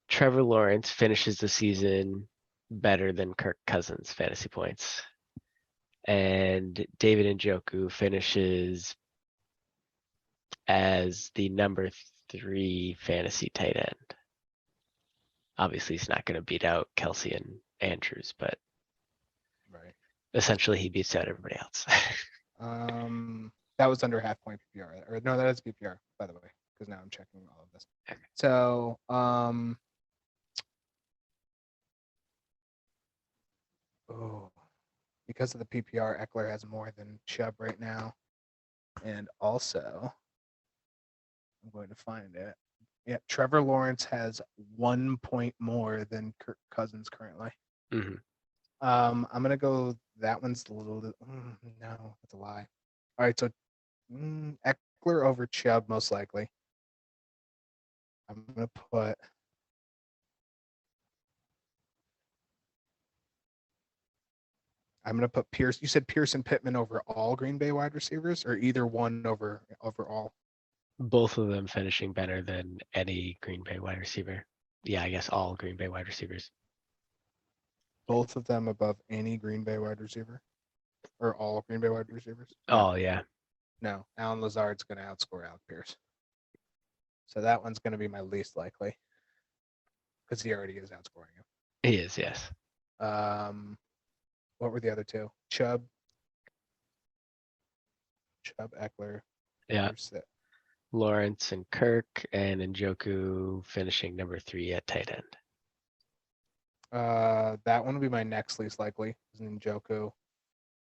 Trevor Lawrence finishes the season better than Kirk Cousins fantasy points. And David Njoku finishes as the number 3 fantasy tight end. Obviously, he's not going to beat out Kelsey and Andrews, but Right. essentially he beats out everybody else. That was under half point PPR, or no, that is PPR, by the way, because now I'm checking all of this. So, oh, because of the PPR, Eckler has more than Chubb right now, and also, I'm going to find it. Yeah, Trevor Lawrence has 1 point more than Kirk Cousins currently. Mhm. I'm gonna go. That one's a little. No, that's a lie. All right, so Eckler over Chubb most likely. I'm gonna put. I'm gonna put Pierce. You said Pierce and Pittman over all Green Bay wide receivers, or either one over all. Both of them finishing better than any Green Bay wide receiver. Yeah, I guess all Green Bay wide receivers. Both of them above any Green Bay wide receiver, or all Green Bay wide receivers. No, Oh, yeah. no. Alan Lazard's gonna outscore Alec Pierce. So that one's gonna be my least likely, because he already is outscoring him. He is, yes. What were the other two? Chubb, Eckler. Yeah. Where's that? Lawrence and Kirk and Njoku finishing number 3 at tight end. That one would be my next least likely. Is Njoku.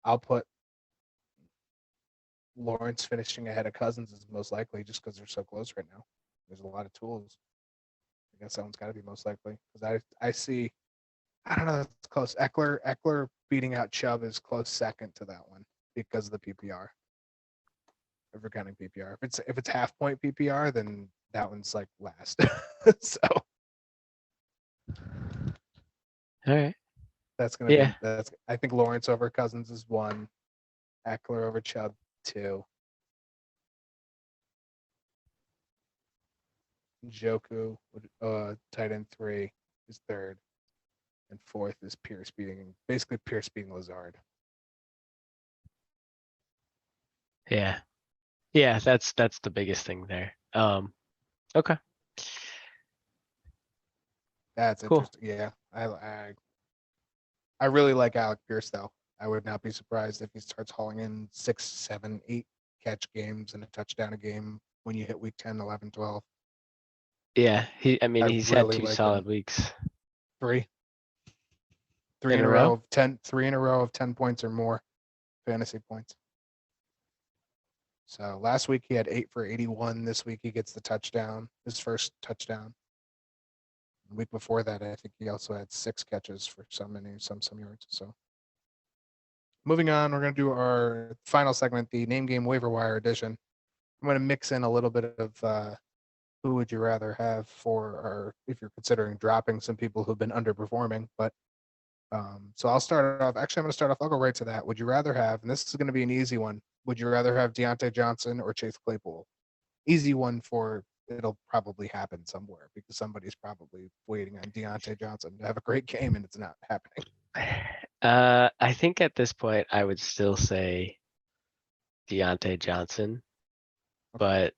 I'll put Lawrence finishing ahead of Cousins is most likely, just because they're so close right now. There's a lot of tools. I guess that one's got to be most likely, because I see. I don't know. That's close. Eckler beating out Chubb is close second to that one because of the PPR. If we're counting PPR, if it's half point PPR, then that one's like last. So All right. that's gonna Yeah. be that's. I think Lawrence over Cousins is 1. Eckler over Chubb 2. Joku, tight end 3 is 3rd, and 4th is Pierce beating Lazard. Yeah. Yeah, that's the biggest thing there. Okay. That's Cool. interesting. Yeah, I really like Alec Pierce though. I would not be surprised if he starts hauling in 6, 7, 8 catch games and a touchdown a game when you hit week 10, 11, 12. Yeah, I he's had really 2 like him. solid weeks 3 in a row. 3 in a row of 10 points or more fantasy points. So last week he had 8 for 81. This week he gets the touchdown, his first touchdown. The week before that, I think he also had 6 catches for some yards. So moving on, we're going to do our final segment, the name game waiver wire edition. I'm going to mix in a little bit of who would you rather have for, or if you're considering dropping some people who've been underperforming, but So I'll start off. Actually, I'm going to start off. I'll go right to that. Would you rather have, and this is going to be an easy one. Would you rather have Deontay Johnson or Chase Claypool? Easy one for it'll probably happen somewhere because somebody's probably waiting on Deontay Johnson to have a great game and it's not happening. I think at this point I would still say Deontay Johnson, but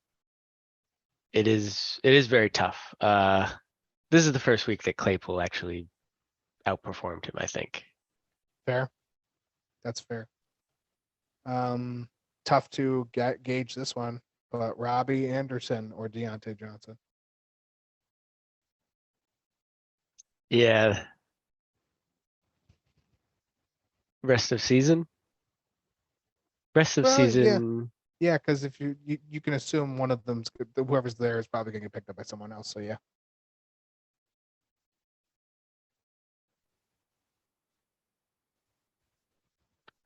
it is very tough. This is the first week that Claypool actually outperformed him, I think. Fair. That's fair. Tough to gauge this one, but Robbie Anderson or Deontay Johnson. Yeah. Rest of season? Rest of Well, yeah. season. Yeah, because if you can assume one of them's whoever's there is probably gonna get picked up by someone else. So yeah.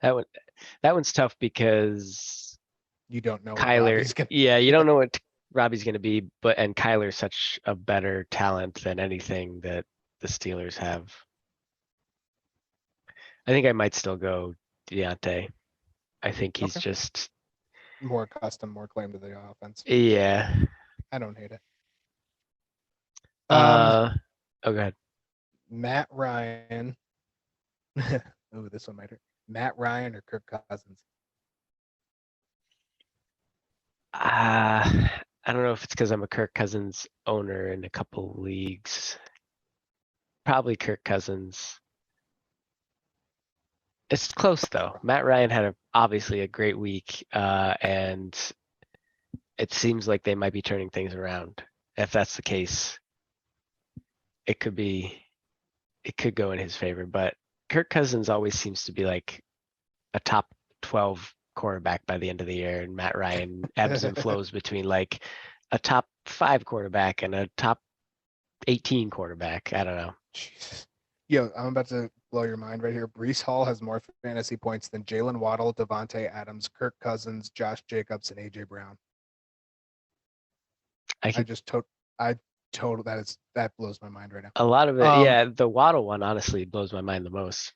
That one's tough because You don't know what Kyler, Robbie's gonna yeah, you don't know what Robbie's gonna be, and Kyler's such a better talent than anything that the Steelers have. I think I might still go Deontay. I think he's Okay. just, more custom, more claim to the offense. yeah. I don't hate it. Oh, go ahead. Matt Ryan. Oh, this one might hurt. Matt Ryan or Kirk Cousins? I don't know if it's because I'm a Kirk Cousins owner in a couple leagues. Probably Kirk Cousins. It's close though. Matt Ryan had obviously a great week, and it seems like they might be turning things around. If that's the case, it could go in his favor. But Kirk Cousins always seems to be like a top 12 quarterback by the end of the year, and Matt Ryan ebbs and flows between like a top 5 quarterback and a top 18 quarterback. I don't know. Jesus. Yo, I'm about to blow your mind right here. Brees Hall has more fantasy points than Jalen Waddle, Devontae Adams, Kirk Cousins, Josh Jacobs, and AJ Brown. I total that blows my mind right now. A lot of it, yeah. The Waddle one honestly blows my mind the most.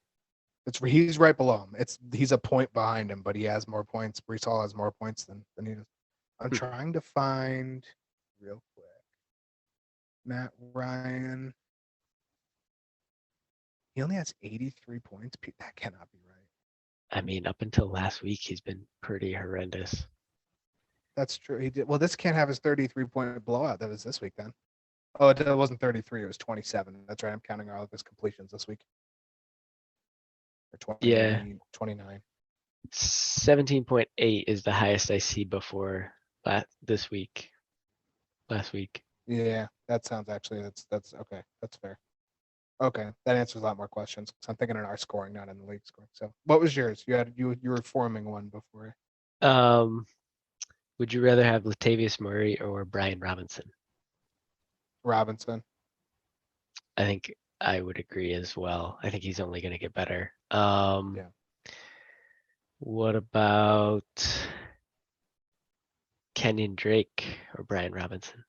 He's right below him. He's a point behind him, but he has more points. Brees Hall has more points than he does. I'm trying to find real quick. Matt Ryan. He only has 83 points. That cannot be right. I mean, up until last week, he's been pretty horrendous. That's true. He did well. This can't have his 33-point blowout. That was this week then. Oh, it wasn't 33. It was 27. That's right. I'm counting all of his completions this week. Or 20, Yeah. 29. 17.8 is the highest I see before this week. Last week. Yeah, that sounds actually that's okay. That's fair. Okay, that answers a lot more questions. I'm thinking in our scoring, not in the league scoring. So, what was yours? You were forming one before. Would you rather have Latavius Murray or Brian Robinson? Robinson. I think I would agree as well. I think he's only going to get better. Yeah. What about Kenyon Drake or Brian Robinson?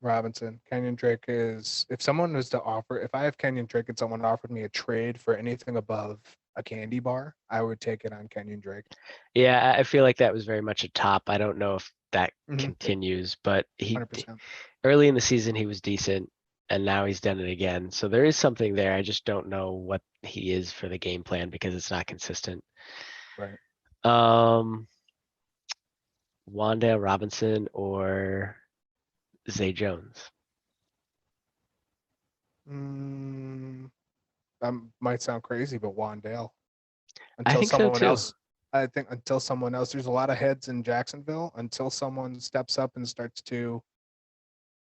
Robinson. Kenyon Drake is, if someone was to offer, if I have Kenyon Drake and someone offered me a trade for anything above a candy bar, I would take it on Kenyon Drake. Yeah, I feel like that was very much a top. I don't know if that continues, but 100%. Early in the season, he was decent, and now he's done it again. So there is something there. I just don't know what he is for the game plan because it's not consistent. Right. Wan'Dale Robinson or Zay Jones? That might sound crazy, but Wan'Dale. I think so too. I think until someone else, there's a lot of heads in Jacksonville. Until someone steps up and starts to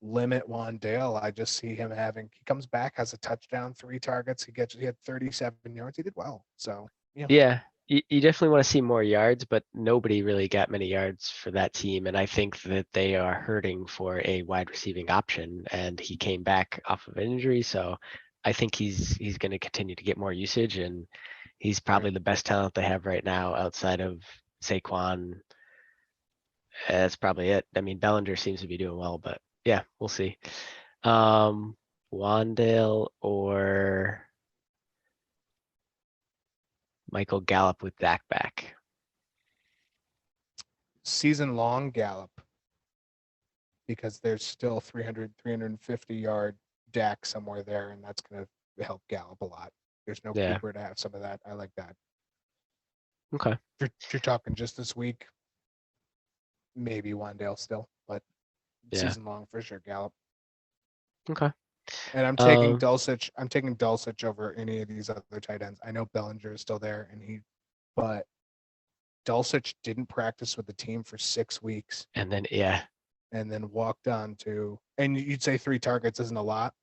limit Wan'Dale, I just see him he comes back, has a touchdown, 3 targets. He had 37 yards. He did well. So yeah. You definitely want to see more yards, but nobody really got many yards for that team. And I think that they are hurting for a wide receiving option, and he came back off of an injury. So I think he's going to continue to get more usage, and he's probably the best talent they have right now outside of Saquon. That's probably it. I mean, Bellinger seems to be doing well, but yeah, we'll see. Wan'Dale or Michael Gallup with Dak back? Season long Gallup, because there's still 300, 350 yard Dak somewhere there, and that's going to help Gallup a lot. There's no Yeah. Cooper to have some of that. I like that. Okay. You're talking just this week, maybe Wandale still, but Yeah. season long for sure Gallup. Okay. And I'm taking Dulcich. I'm taking Dulcich over any of these other tight ends. I know Bellinger is still there, but Dulcich didn't practice with the team for 6 weeks, And then and then walked on to. And you'd say 3 targets isn't a lot.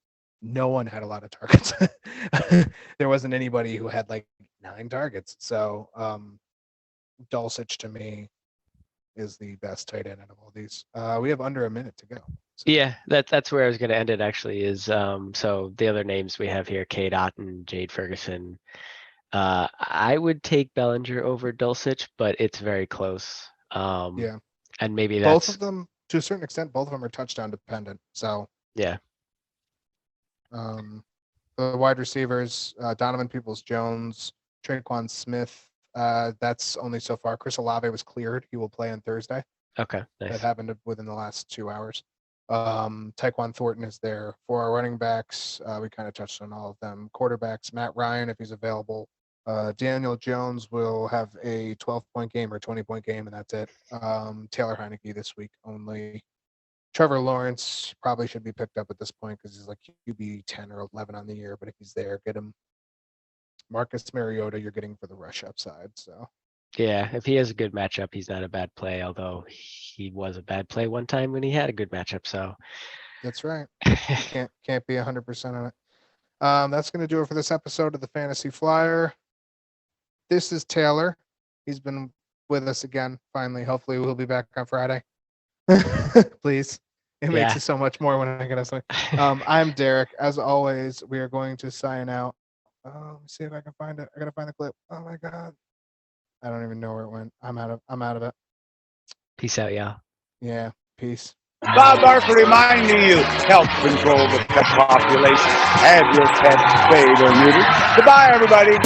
No one had a lot of targets. There wasn't anybody who had like 9 targets. So Dulcich to me is the best tight end out of all these. We have under a minute to go. So. Yeah, that's where I was going to end it. Actually, is so the other names we have here: Cade Otton, Jade Ferguson. I would take Bellinger over Dulcich, but it's very close. Yeah, and maybe both that's of them to a certain extent. Both of them are touchdown dependent. So yeah. The wide receivers: Donovan Peoples-Jones, Traquan Smith. That's only so far. Chris Olave was cleared. He will play on Thursday. Okay, nice. That happened within the last 2 hours. Tyquan Thornton is there. For our running backs, we kind of touched on all of them. Quarterbacks: Matt Ryan, if he's available. Daniel Jones will have a 12-point game or 20-point game, and that's it. Taylor Heineke this week only. Trevor Lawrence probably should be picked up at this point because he's like QB 10 or 11 on the year, but if he's there, get him. Marcus Mariota, you're getting for the rush upside. So Yeah, if he has a good matchup, he's not a bad play, although he was a bad play one time when he had a good matchup. So that's right. Can't be 100% on it. That's going to do it for this episode of the Fantasy Flyer. This is Taylor. He's been with us again, finally. Hopefully we'll be back on Friday. Please. It makes it so much more when I get us. I'm Derek. As always, we are going to sign out. Let me see if I can find it. I gotta find the clip. Oh my god. I don't even know where it went. I'm out of it. Peace out, y'all. Yeah. Peace. Bob Barker reminding you, help control the pet population. Have your pet spayed or neutered. Goodbye, everybody.